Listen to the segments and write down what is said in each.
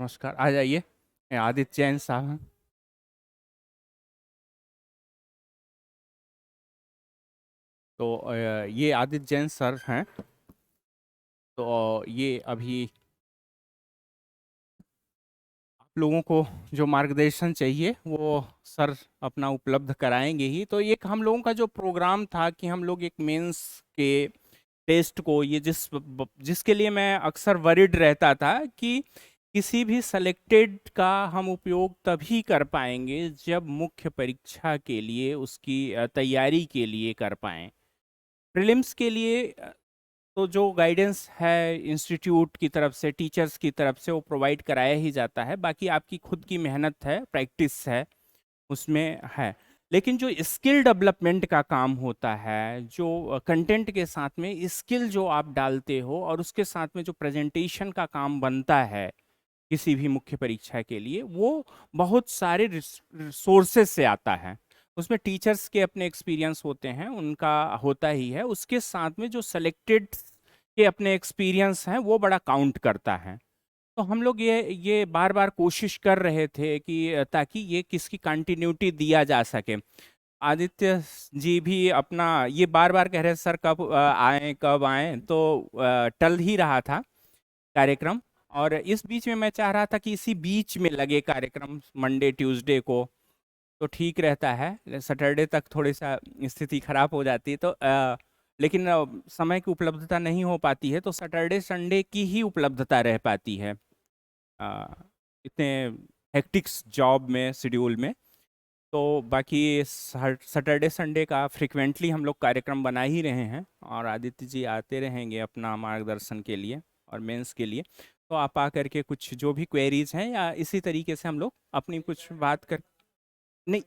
नमस्कार, आ जाइए। ये आदित्य जैन साहब हैं। तो ये आदित्य जैन सर हैं। तो ये अभी आप लोगों को जो मार्गदर्शन चाहिए वो सर अपना उपलब्ध कराएंगे ही। तो एक हम लोगों का जो प्रोग्राम था कि हम लोग एक मेंस के टेस्ट को, ये जिसके लिए मैं अक्सर वरिड रहता था कि किसी भी सेलेक्टेड का हम उपयोग तभी कर पाएंगे जब मुख्य परीक्षा के लिए उसकी तैयारी के लिए कर पाएं। प्रीलिम्स के लिए तो जो गाइडेंस है इंस्टीट्यूट की तरफ से, टीचर्स की तरफ से, वो प्रोवाइड कराया ही जाता है। बाकी आपकी खुद की मेहनत है, प्रैक्टिस है, उसमें है। लेकिन जो स्किल डेवलपमेंट का काम होता है, जो कंटेंट के साथ में स्किल जो आप डालते हो और उसके साथ में जो प्रेजेंटेशन का काम बनता है किसी भी मुख्य परीक्षा के लिए, वो बहुत सारे सोर्सेस से आता है। उसमें टीचर्स के अपने एक्सपीरियंस होते हैं, उनका होता ही है। उसके साथ में जो सेलेक्टेड के अपने एक्सपीरियंस हैं वो बड़ा काउंट करता है। तो हम लोग ये बार बार कोशिश कर रहे थे कि ताकि ये किसकी कंटिन्यूटी दिया जा सके। आदित्य जी भी अपना ये बार बार कह रहे सर कब आए कब आए, तो टल ही रहा था कार्यक्रम। और इस बीच में मैं चाह रहा था कि इसी बीच में लगे कार्यक्रम मंडे ट्यूसडे को, तो ठीक रहता है। सैटरडे तक थोड़ी सा स्थिति खराब हो जाती है, तो लेकिन समय की उपलब्धता नहीं हो पाती है, तो सैटरडे संडे की ही उपलब्धता रह पाती है अ, इतने हेक्टिक्स जॉब में, शेड्यूल में। तो बाकी सैटरडे संडे का फ्रिक्वेंटली हम लोग कार्यक्रम बना ही रहे हैं, और आदित्य जी आते रहेंगे अपना मार्गदर्शन के लिए और मेंस के लिए। तो आप आकर के कुछ जो भी क्वेरीज हैं, या इसी तरीके से हम लोग अपनी कुछ बात कर। नहीं,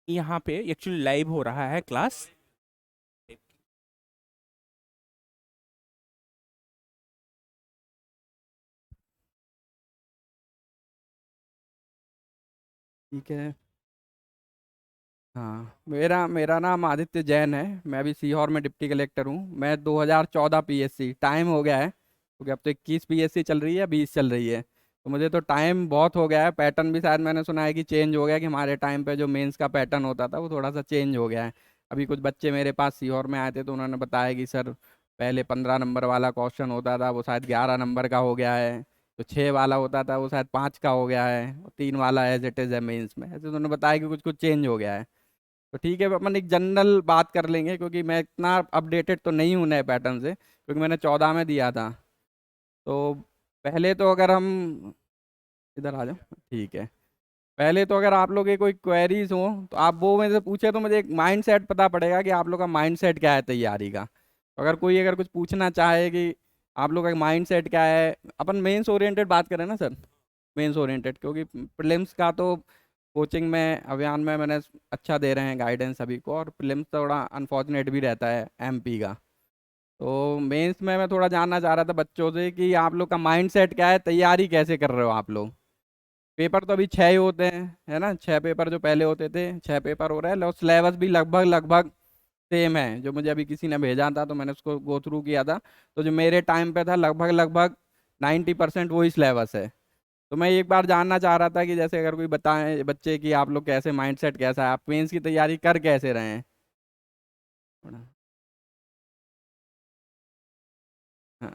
यहाँ पे एक्चुअली लाइव हो रहा है क्लास। ठीक है। हाँ, मेरा मेरा नाम आदित्य जैन है। मैं अभी सीहोर में डिप्टी कलेक्टर हूँ। मैं 2014 पीएससी, टाइम हो गया है क्योंकि अब तो 21 पीएससी चल रही है, 20 चल रही है। तो मुझे तो टाइम बहुत हो गया है। पैटर्न भी शायद मैंने सुना है कि चेंज हो गया, कि हमारे टाइम पे जो मेंस का पैटर्न होता था वो थोड़ा सा चेंज हो गया है। अभी कुछ बच्चे मेरे पास सीहोर में आए थे तो उन्होंने बताया कि सर पहले 15 नंबर वाला क्वेश्चन होता था, वो शायद 11 नंबर का हो गया है। तो 6 वाला होता था वो शायद 5 का हो गया है, और 3 वाला एज इट इज़ है मेंस में। ऐसे तो उन्होंने बताया कि कुछ कुछ चेंज हो गया है। तो ठीक है, अपन एक जनरल बात कर लेंगे, क्योंकि मैं इतना अपडेटेड तो नहीं हूँ नए पैटर्न से, क्योंकि मैंने 14 में दिया था। तो पहले तो अगर हम इधर आ जाओ, ठीक है। पहले तो अगर आप लोग के कोई क्वेरीज हो तो आप वो मेरे से पूछे, तो मुझे एक माइंड सेट पता पड़ेगा कि आप लोग का माइंड सेट क्या है तैयारी का। तो अगर कोई अगर कुछ पूछना चाहे कि आप लोग का माइंड सेट क्या है, अपन मेंस ओरिएंटेड बात करें ना सर। मेंस ओरिएंटेड, क्योंकि प्रीलिम्स का तो कोचिंग में, अभियान में मैंने अच्छा दे रहे हैं गाइडेंस सभी को, और प्रीलिम्स थोड़ा अनफॉर्चुनेट भी रहता है एमपी का। तो मेंस में मैं थोड़ा जानना चाह रहा था बच्चों से कि आप लोग का माइंड सेट क्या है, तैयारी कैसे कर रहे हो आप लोग। पेपर तो अभी 6 ही होते हैं, है ना। 6 पेपर जो पहले होते थे, 6 पेपर हो रहे हैं, और सिलेबस भी लगभग लगभग सेम है। जो मुझे अभी किसी ने भेजा था तो मैंने उसको गो थ्रू किया था। तो जो मेरे टाइम पे था लगभग लगभग 90% वही सिलेबस है। तो मैं एक बार जानना चाह रहा था कि जैसे अगर कोई बताएं बच्चे कि आप लोग कैसे, माइंडसेट कैसा है, आप मेंस की तैयारी कर कैसे रहे हैं थोड़ा। हाँ,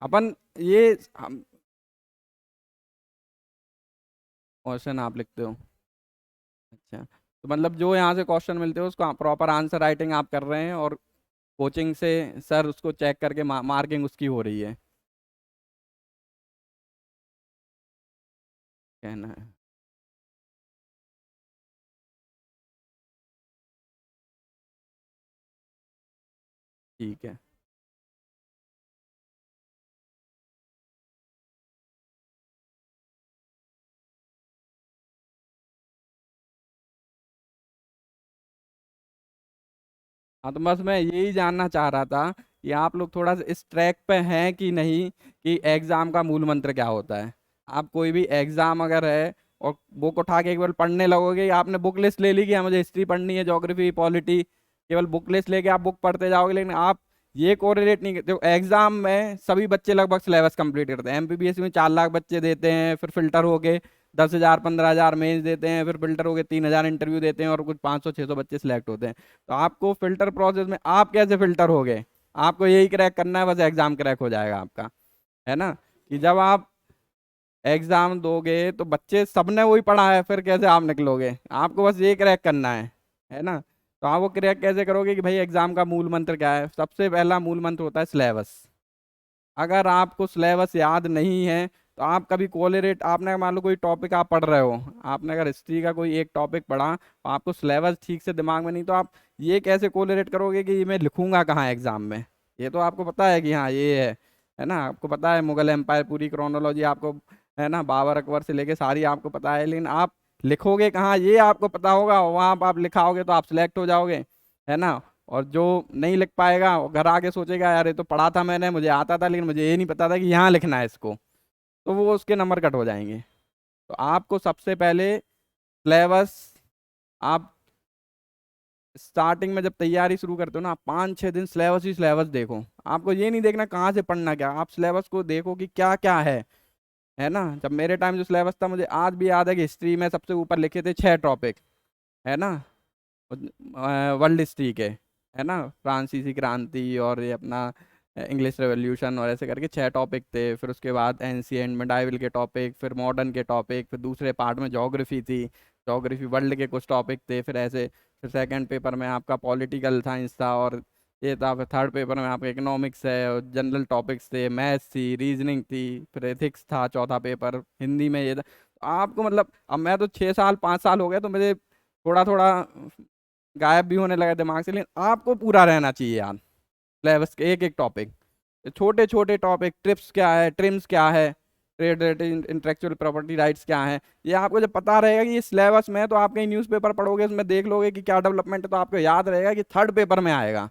अपन ये हम क्वेश्चन आप लिखते हो। अच्छा, तो मतलब जो यहाँ से क्वेश्चन मिलते हो उसको प्रॉपर आंसर राइटिंग आप कर रहे हैं, और कोचिंग से सर उसको चेक करके मार्किंग उसकी हो रही है, कहना है। ठीक है। हाँ, तो बस मैं यही जानना चाह रहा था कि आप लोग थोड़ा सा इस ट्रैक पे हैं कि नहीं, कि एग्जाम का मूल मंत्र क्या होता है। आप कोई भी एग्जाम अगर है और बुक उठा के केवल पढ़ने लगोगे, या आपने बुक लिस्ट ले ली कि हाँ मुझे हिस्ट्री पढ़नी है, ज्योग्राफी, पॉलिटी, केवल बुक लिस्ट लेके आप बुक पढ़ते जाओगे, लेकिन आप ये कोरिलेट नहीं करते। एग्जाम में सभी बच्चे लगभग सिलेबस कंप्लीट करते हैं। एमपीपीएससी में 4 लाख बच्चे देते हैं, फिर फिल्टर हो के 10,000 15,000 मेंस देते हैं, फिर फिल्टर हो के 3,000 इंटरव्यू देते हैं और कुछ 500 600 बच्चे सिलेक्ट होते हैं। तो आपको फिल्टर प्रोसेस में आप कैसे फिल्टर हो गए, आपको यही क्रैक करना है, बस एग्जाम क्रैक हो जाएगा आपका, है ना। कि जब आप एग्जाम दोगे तो बच्चे सबने वही पढ़ा है, फिर कैसे आप निकलोगे, आपको बस ये क्रैक करना है ना। तो आप वो क्रैक कैसे करोगे कि भाई एग्जाम का मूल मंत्र क्या है। सबसे पहला मूल मंत्र होता है सिलेबस। अगर आपको सिलेबस याद नहीं है तो आप कभी कोरिलेट, आपने मान लो कोई टॉपिक आप पढ़ रहे हो, आपने अगर हिस्ट्री का कोई एक टॉपिक पढ़ा तो आपको सिलेबस ठीक से दिमाग में नहीं, तो आप ये कैसे कोरिलेट करोगे कि ये मैं लिखूंगा कहाँ एग्जाम में। ये तो आपको पता है कि हाँ ये है ना, आपको पता है मुगल एम्पायर पूरी क्रोनोलॉजी आपको, है ना, बाबर अकबर से लेके सारी आपको पता है, लेकिन आप लिखोगे कहाँ ये आपको पता होगा, वहाँ आप लिखाओगे तो आप सिलेक्ट हो जाओगे, है ना। और जो नहीं लिख पाएगा वो घर आके सोचेगा यार ये तो पढ़ा था मैंने, मुझे आता था, लेकिन मुझे ये नहीं पता था कि यहाँ लिखना है इसको, तो वो उसके नंबर कट हो जाएंगे। तो आपको सबसे पहले सिलेबस, आप स्टार्टिंग में जब तैयारी शुरू करते हो ना, 5 6 दिन सिलेबस ही सिलेबस देखो। आपको ये नहीं देखना कहाँ से पढ़ना क्या, आप सिलेबस को देखो कि क्या क्या है ना। जब मेरे टाइम जो सिलेबस था, मुझे आज भी याद है कि हिस्ट्री में सबसे ऊपर लिखे थे 6 टॉपिक, है ना, वर्ल्ड हिस्ट्री के, है ना, फ्रांसीसी क्रांति और ये अपना इंग्लिश रेवोल्यूशन और ऐसे करके 6 टॉपिक थे। फिर उसके बाद एंशिएंट मिडाइवल के टॉपिक, फिर मॉडर्न के टॉपिक, फिर दूसरे पार्ट में ज्योग्राफी थी, ज्योग्राफी वर्ल्ड के कुछ टॉपिक थे, फिर ऐसे। फिर सेकंड पेपर में आपका पॉलिटिकल साइंस था और ये था। फिर थर्ड पेपर में आपका इकोनॉमिक्स है और जनरल टॉपिक्स थे, मैथ्स थी, रीजनिंग थी, फिर एथिक्स था चौथा पेपर, हिंदी में ये था। तो आपको मतलब, अब मैं तो 6 साल 5 साल हो गए तो मुझे थोड़ा थोड़ा गायब भी होने लगा दिमाग से, लेकिन आपको पूरा रहना चाहिए यार सिलेबस के एक एक टॉपिक। छोटे छोटे टॉपिक, ट्रिप्स क्या है, ट्रिम्स क्या है, trade rate, intellectual property rights क्या है, ये आपको जब पता रहेगा कि ये सिलेबस में है, तो आप कहीं न्यूज़पेपर पढ़ोगे उसमें देख लोगे कि क्या डेवलपमेंट है, तो आपको याद रहेगा कि थर्ड पेपर में आएगा।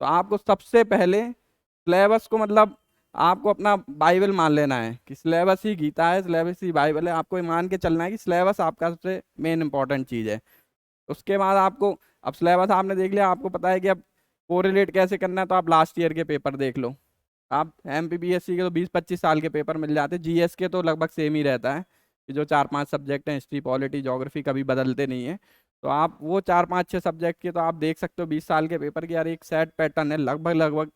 तो आपको सबसे पहले सिलेबस को, मतलब आपको अपना बाइबल मान लेना है कि सिलेबस ही गीता है, सिलेबस ही बाइबल है। आपको ये मान के चलना है कि सिलेबस आपका सबसे मेन इंपॉर्टेंट चीज़ है। उसके बाद आपको, अब सिलेबस आपने देख लिया, आपको पता है कि अब कोरिलेट कैसे करना है, तो आप लास्ट ईयर के पेपर देख लो। आप एमपीपीएससी के तो 20 25 साल के पेपर मिल जाते हैं, जीएस के तो लगभग सेम ही रहता है कि जो 4 5 सब्जेक्ट हैं, हिस्ट्री पॉलिटी ज्योग्राफी, कभी बदलते नहीं है। तो आप वो 4 5 6 सब्जेक्ट के तो आप देख सकते हो 20 साल के पेपर की, यार एक सेट पैटर्न है, लगभग लगभग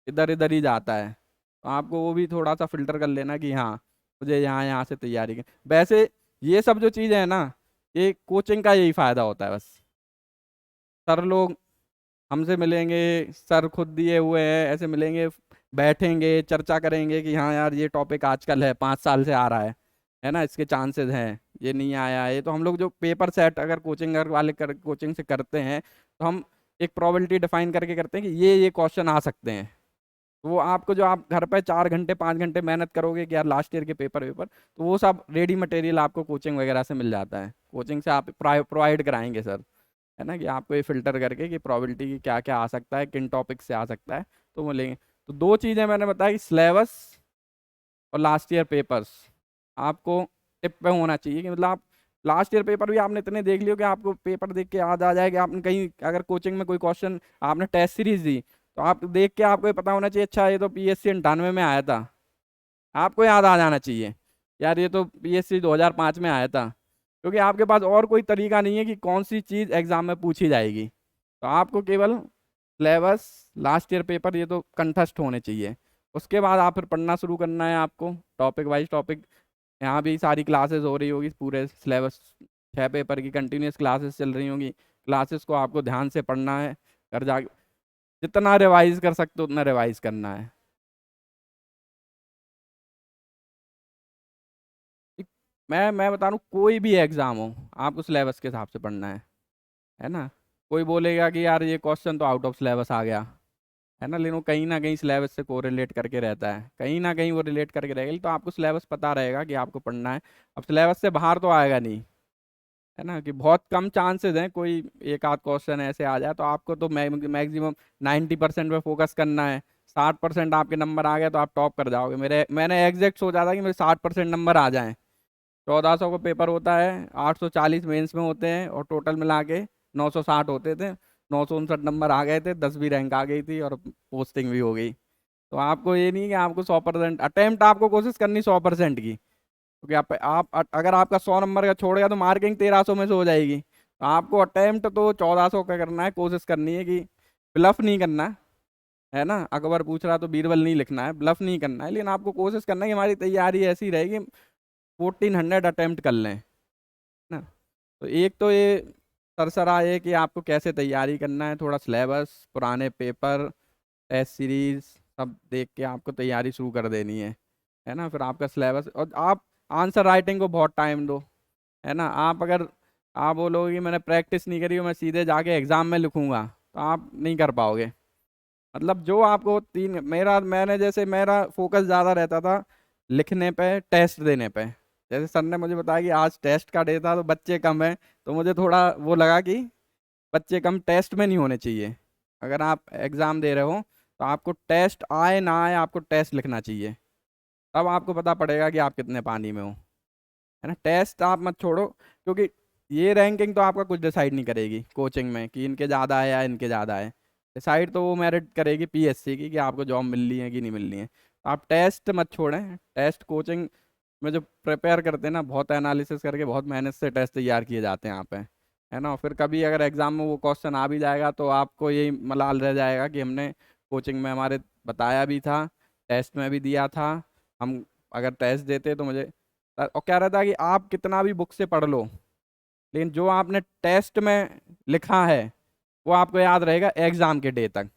इधर इधर ही जाता है। तो आपको वो भी थोड़ा सा फिल्टर कर लेना कि हाँ मुझे यहाँ यहाँ से तैयारी कर। वैसे ये सब जो चीज़ें हैं ना, ये कोचिंग का यही फायदा होता है बस। सर लोग हमसे मिलेंगे, सर खुद दिए हुए हैं, ऐसे मिलेंगे, बैठेंगे, चर्चा करेंगे कि हाँ यार ये टॉपिक आजकल है, 5 साल से आ रहा है ना, इसके चांसेस हैं, ये नहीं आया है। तो हम लोग जो पेपर सेट अगर कोचिंग वाले कोचिंग से करते हैं, तो हम एक प्रोबेबिलिटी डिफाइन करके करते हैं कि ये क्वेश्चन आ सकते हैं। तो वो आपको, जो आप घर पे 4 घंटे 5 घंटे मेहनत करोगे कि यार लास्ट ईयर के पेपर तो वो सब रेडी मटेरियल आपको कोचिंग वगैरह से मिल जाता है। कोचिंग से आप प्रोवाइड कराएंगे सर, है ना, कि आपको ये फिल्टर करके कि प्रोबेबिलिटी की क्या क्या आ सकता है, किन टॉपिक से आ सकता है, तो वो लेंगे। तो 2 चीज़ें मैंने बताया कि सिलेबस और लास्ट ईयर पेपर्स आपको टिप पे होना चाहिए, कि मतलब आप लास्ट ईयर पेपर भी आपने इतने देख लियो कि आपको पेपर देख के याद आ जाए कि आपने कहीं अगर कोचिंग में कोई क्वेश्चन, आपने टेस्ट सीरीज दी तो आप देख के आपको ये पता होना चाहिए, अच्छा ये तो पीएससी 98 में आया था, आपको याद आ जाना चाहिए यार ये तो पीएससी 2005 में आया था। क्योंकि आपके पास और कोई तरीका नहीं है कि कौन सी चीज़ एग्जाम में पूछी जाएगी। तो आपको केवल सिलेबस, लास्ट ईयर पेपर, ये तो कंठस्थ होने चाहिए। उसके बाद आप फिर पढ़ना शुरू करना है आपको, टॉपिक वाइज टॉपिक। यहाँ भी सारी क्लासेस हो रही होगी, पूरे सिलेबस 6 पेपर की कंटिन्यूस क्लासेस चल रही होंगी। क्लासेस को आपको ध्यान से पढ़ना है, घर जाके जितना रिवाइज कर सकते हो उतना रिवाइज करना है। एक- मैं बता रहा हूँ, कोई भी एग्जाम हो आपको सिलेबस के हिसाब से पढ़ना है ना। कोई बोलेगा कि यार ये क्वेश्चन तो आउट ऑफ सिलेबस आ गया, है ना, लेकिन वो कहीं ना कहीं सिलेबस से कोरिलेट करके रहता है, कहीं ना कहीं वो रिलेट करके रहेगा, तो आपको सिलेबस पता रहेगा कि आपको पढ़ना है। अब सिलेबस से बाहर तो आएगा नहीं, है ना, कि बहुत कम चांसेस हैं कोई एक आध क्वेश्चन ऐसे आ जाए। तो आपको तो मैक्सिमम 90% पे फोकस करना है। 60% आपके नंबर आ गए तो आप टॉप कर जाओगे। मैंने एग्जैक्ट सोचा था कि मेरे 60% नंबर आ जाएं। 1400 का पेपर होता है, 840 मेंस में होते हैं और टोटल मिला के 960 होते थे। 969 नंबर आ गए थे, 10वीं रैंक आ गई थी और पोस्टिंग भी हो गई। तो आपको ये नहीं कि आपको 100% अटेम्प्ट, आपको कोशिश करनी 100% की, क्योंकि अगर आपका 100 नंबर का छोड़ गया तो मार्किंग 1300 में से हो जाएगी। तो आपको अटेम्प्ट तो 1400 का करना है, कोशिश करनी है कि ब्लफ नहीं करना है ना। अकबर पूछ रहा तो बीरबल नहीं लिखना है, ब्लफ नहीं करना है, लेकिन आपको कोशिश करना है कि हमारी तैयारी ऐसी रहेगी 1400 अटेम्प्ट कर लें ना। तो एक तो ये सरसरा है कि आपको कैसे तैयारी करना है, थोड़ा सिलेबस, पुराने पेपर, टेस्ट सीरीज सब देख के आपको तैयारी शुरू कर देनी है ना। फिर आपका सिलेबस, और आप आंसर राइटिंग को बहुत टाइम दो, है ना। आप बोलोगे कि मैंने प्रैक्टिस नहीं करी, मैं सीधे जाके एग्ज़ाम में लिखूंगा, तो आप नहीं कर पाओगे। मतलब जो आपको मेरा फोकस ज़्यादा रहता था लिखने पे, टेस्ट देने पे। जैसे सर ने मुझे बताया कि आज टेस्ट का डे था तो बच्चे कम हैं, तो मुझे थोड़ा वो लगा कि बच्चे कम टेस्ट में नहीं होने चाहिए। अगर आप एग्ज़ाम दे रहे हो तो आपको टेस्ट आए ना आए, आपको टेस्ट लिखना चाहिए, तब आपको पता पड़ेगा कि आप कितने पानी में हो, है ना। टेस्ट आप मत छोड़ो, क्योंकि ये रैंकिंग तो आपका कुछ डिसाइड नहीं करेगी कोचिंग में कि इनके ज़्यादा है या इनके ज़्यादा है। डिसाइड तो वो मेरिट करेगी पीएससी की, कि आपको जॉब मिल रही है कि नहीं मिल रही है। तो आप टेस्ट मत छोड़ें। टेस्ट कोचिंग में जो प्रिपेयर करते हैं ना, बहुत एनालिसिस करके बहुत मेहनत से टेस्ट तैयार किए जाते हैं यहाँ पे, है ना। फिर कभी अगर एग्जाम में वो क्वेश्चन आ भी जाएगा तो आपको यही मलाल रह जाएगा कि हमने कोचिंग में हमारे बताया भी था, टेस्ट में भी दिया था। हम अगर टेस्ट देते तो मुझे, और कह रहा था कि आप कितना भी बुक से पढ़ लो, लेकिन जो आपने टेस्ट में लिखा है वो आपको याद रहेगा एग्जाम के डे तक।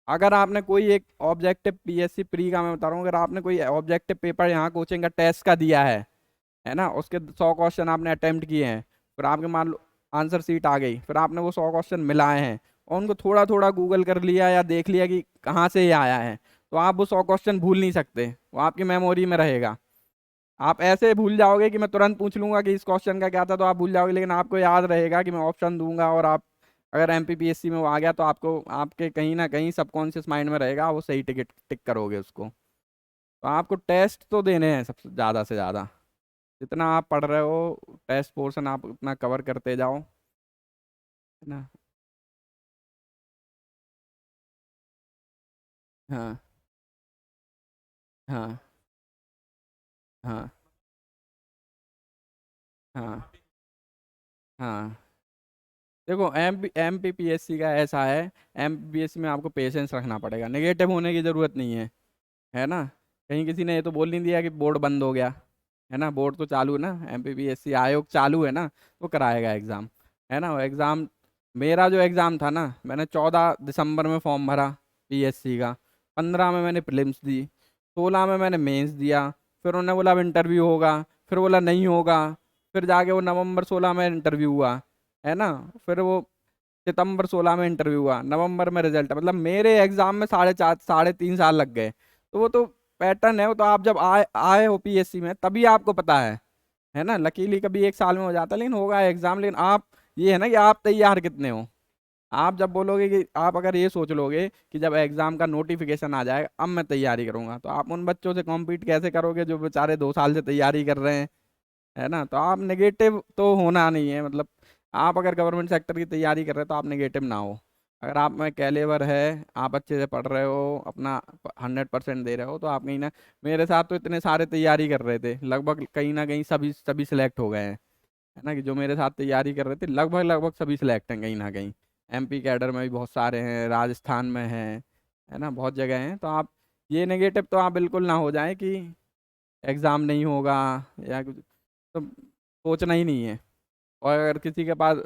अगर आपने कोई एक ऑब्जेक्टिव, पीएससी प्री का मैं बता रहा हूँ, अगर आपने कोई ऑब्जेक्टिव पेपर यहाँ कोचिंग का टेस्ट का दिया है ना, उसके 100 क्वेश्चन आपने अटेम्प्ट किए हैं, फिर आपके मान लो आंसर सीट आ गई, फिर आपने वो 100 क्वेश्चन मिलाए हैं और उनको थोड़ा थोड़ा गूगल कर लिया या देख लिया कि कहाँ से ये आया है, तो आप वो 100 क्वेश्चन भूल नहीं सकते, वो आपकी मेमोरी में रहेगा। आप ऐसे भूल जाओगे कि मैं तुरंत पूछ लूंगा कि इस क्वेश्चन का क्या था, तो आप भूल जाओगे, लेकिन आपको याद रहेगा कि मैं ऑप्शन दूंगा, और आप अगर एमपीपीएससी में वो आ गया तो आपको आपके कहीं ना कहीं सबकॉन्शियस माइंड में रहेगा, वो सही टिकट टिक करोगे उसको। तो आपको टेस्ट तो देने हैं सबसे ज़्यादा से ज़्यादा, जितना आप पढ़ रहे हो टेस्ट पोर्शन आप उतना कवर करते जाओ, है ना। हाँ हाँ हाँ हाँ हाँ। देखो एमपीपीएससी का ऐसा है, एमपीपीएससी में आपको पेशेंस रखना पड़ेगा, नेगेटिव होने की ज़रूरत नहीं है ना। कहीं किसी ने ये तो बोल नहीं दिया कि बोर्ड बंद हो गया, है ना। बोर्ड तो चालू है ना, एमपीपीएससी आयोग चालू है ना, वो कराएगा एग्ज़ाम, है ना। वो एग्ज़ाम, मेरा जो एग्ज़ाम था ना, मैंने 14 दिसंबर में फॉर्म भरा पीएससी का, 15 में मैंने प्रीलिम्स दी, 16 में मैंने मेंस दिया, फिर उन्होंने बोला अब इंटरव्यू होगा, फिर बोला नहीं होगा, फिर जाके वो नवंबर 16 में इंटरव्यू हुआ, है ना। फिर वो सितंबर 16 में इंटरव्यू हुआ, नवंबर में रिजल्ट, मतलब मेरे एग्जाम में 3.5 साल लग गए। तो वो तो पैटर्न है, वो तो आप जब आए आए हो पीएससी में तभी आपको पता है ना। लकीली कभी एक साल में हो जाता है, लेकिन होगा एग्जाम। लेकिन आप, ये है ना कि आप तैयार कितने हो। आप जब बोलोगे कि आप अगर ये सोच लोगे कि जब एग्जाम का नोटिफिकेशन आ जाएगा अब मैं तैयारी करूंगा, तो आप उन बच्चों से कॉम्पीट कैसे करोगे जो बेचारे 2 साल से तैयारी कर रहे हैं, है ना। तो आप नेगेटिव तो होना नहीं है, मतलब आप अगर गवर्नमेंट सेक्टर की तैयारी कर रहे हो तो आप नेगेटिव ना हो। अगर आप में कैलेवर है, आप अच्छे से पढ़ रहे हो, अपना 100% दे रहे हो, तो आप कहीं ना, मेरे साथ तो इतने सारे तैयारी कर रहे थे, लगभग कहीं ना कहीं सभी सभी सिलेक्ट हो गए हैं, है ना। कि जो मेरे साथ तैयारी कर रहे थे लगभग लगभग सभी सिलेक्ट हैं कहीं ना कहीं। एमपी कैडर में भी बहुत सारे हैं, राजस्थान में हैं, है ना, बहुत जगह हैं। तो आप ये नेगेटिव तो आप बिल्कुल ना हो जाए कि एग्ज़ाम नहीं होगा या कुछ, तो सोचना ही नहीं है। और अगर किसी के पास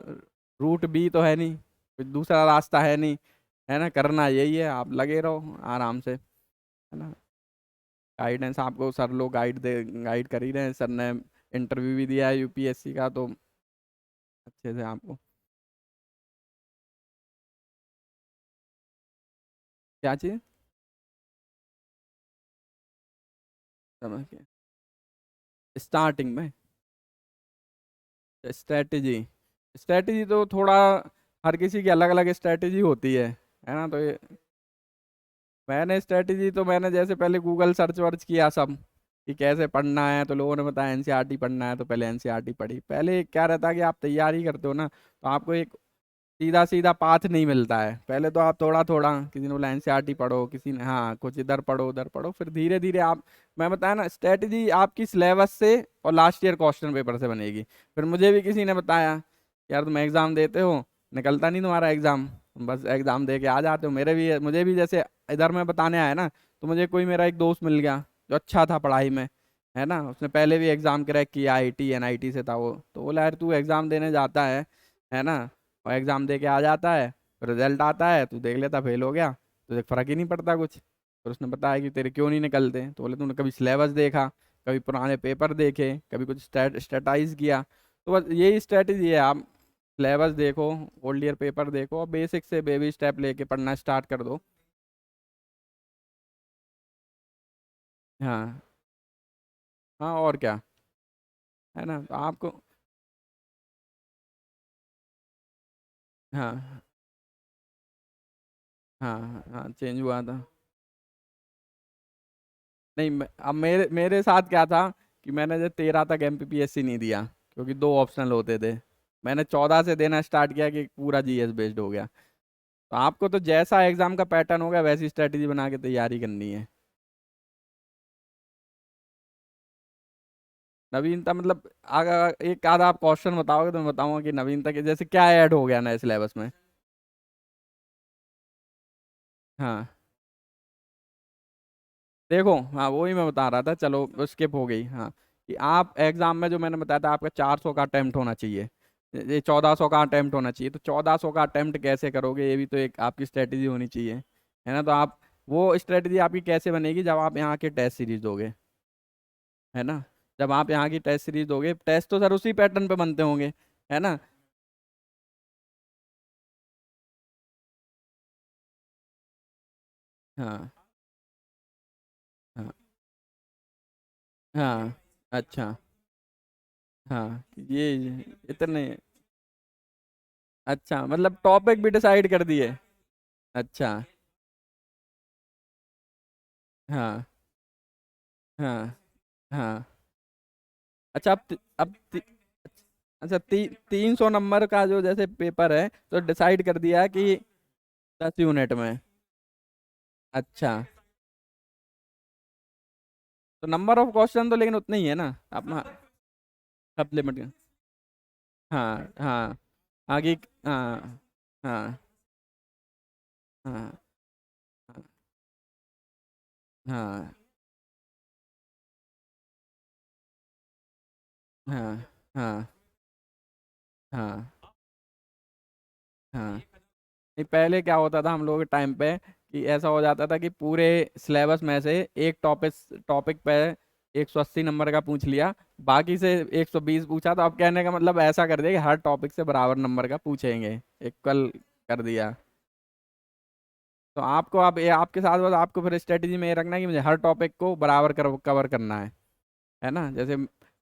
रूट बी तो है नहीं, कुछ दूसरा रास्ता है नहीं, है ना, करना यही है, आप लगे रहो आराम से, है ना। गाइडेंस आपको सर लोग गाइड कर ही रहे हैं, सर ने इंटरव्यू भी दिया है यूपीएससी का, तो अच्छे से आपको, क्या चीज़ समझ के, स्टार्टिंग में स्ट्रेटजी, स्ट्रेटजी तो थोड़ा हर किसी की अलग अलग स्ट्रेटजी होती है ना। तो ये मैंने स्ट्रेटजी तो मैंने जैसे पहले गूगल सर्च वर्च किया सब कि कैसे पढ़ना है, तो लोगों ने बताया एनसीईआरटी पढ़ना है, तो पहले एनसीईआरटी पढ़ी। पहले क्या रहता है कि आप तैयारी करते हो ना, तो आपको एक सीधा सीधा पाथ नहीं मिलता है। पहले तो आप थोड़ा थोड़ा, किसी ने बोला एनसीईआरटी पढ़ो, किसी ने हाँ कुछ इधर पढ़ो उधर पढ़ो, फिर धीरे धीरे आप, मैं बताया ना स्ट्रेटजी आपकी सिलेबस से और लास्ट ईयर क्वेश्चन पेपर से बनेगी। फिर मुझे भी किसी ने बताया, यार तुम एग्जाम देते हो, निकलता नहीं तुम्हारा एग्जाम, बस एग्जाम दे के आ जाते हो। मुझे भी जैसे इधर मैं बताने आया ना, तो मुझे कोई मेरा एक दोस्त मिल गया जो अच्छा था पढ़ाई में, है ना, उसने पहले भी एग्जाम क्रैक किया, आईटी एनआईटी से था वो, तो बोला यार तू एग्जाम देने जाता है ना, और एग्जाम दे के आ जाता है, रिजल्ट आता है तू देख लेता फेल हो गया, तुझे फर्क ही नहीं पड़ता कुछ। फिर उसने बताया कि तेरे क्यों नहीं निकलते, तो बोले तूने कभी सिलेबस देखा, कभी पुराने पेपर देखे, कभी कुछ स्टेटाइज किया? तो बस यही स्ट्रेटजी है, आप सिलेबस देखो, ओल्ड ईयर पेपर देखो और बेसिक से बेबी स्टेप लेके पढ़ना स्टार्ट कर दो। हाँ हाँ, और क्या, है ना, तो आपको, हाँ हाँ हाँ चेंज हुआ था। नहीं अब मेरे साथ क्या था कि मैंने जब 13 तक एमपीपीएससी नहीं दिया, क्योंकि दो ऑप्शनल होते थे। मैंने 14 से देना स्टार्ट किया कि पूरा जीएस बेस्ड हो गया। तो आपको तो जैसा एग्जाम का पैटर्न होगा वैसी स्ट्रेटेजी बना के तैयारी करनी है। नवीनता मतलब, अगर एक आधा आप क्वेश्चन बताओगे तो मैं बताऊंगा कि नवीनता के जैसे क्या ऐड हो गया नए सिलेबस में। हाँ देखो, हाँ वही मैं बता रहा था, चलो स्किप हो गई। हाँ कि आप एग्जाम में जो मैंने बताया था आपका 400 का अटेम्प्ट होना चाहिए, ये 1400 का अटेम्प्ट होना चाहिए, तो 1400 का अटेम्प्ट कैसे करोगे, ये भी तो एक आपकी स्ट्रेटेजी होनी चाहिए, है ना। तो आप, वो स्ट्रेटेजी आपकी कैसे बनेगी जब आप यहाँ के टेस्ट सीरीज दोगे, है ना। जब आप यहाँ की टेस्ट सीरीज दोगे, टेस्ट तो सर उसी पैटर्न पे बनते होंगे, है ना। हाँ हाँ हाँ, अच्छा, हाँ ये इतने, अच्छा मतलब टॉपिक भी डिसाइड कर दिए। अच्छा, हाँ हाँ हाँ, अच्छा अच्छा 300 नंबर का जो जैसे पेपर है तो डिसाइड कर दिया कि 10 यूनिट में। अच्छा, तो नंबर ऑफ क्वेश्चन तो लेकिन उतने ही है ना अपना, सप्लीमेंट। हाँ हाँ, आगे, हाँ हाँ हाँ हाँ हाँ हाँ हाँ हाँ। नहीं पहले क्या होता था हम लोगों के टाइम पे, कि ऐसा हो जाता था कि पूरे सिलेबस में से एक टॉपिक टॉपिक पे 180 नंबर का पूछ लिया, बाकी से 120 पूछा, तो अब कहने का मतलब ऐसा कर दिया कि हर टॉपिक से बराबर नंबर का पूछेंगे, इक्वल कर दिया। तो आपको, आप ये आपके साथ बस आपको फिर स्ट्रेटेजी में ये रखना है कि मुझे हर टॉपिक को बराबर कवर करना है ना। जैसे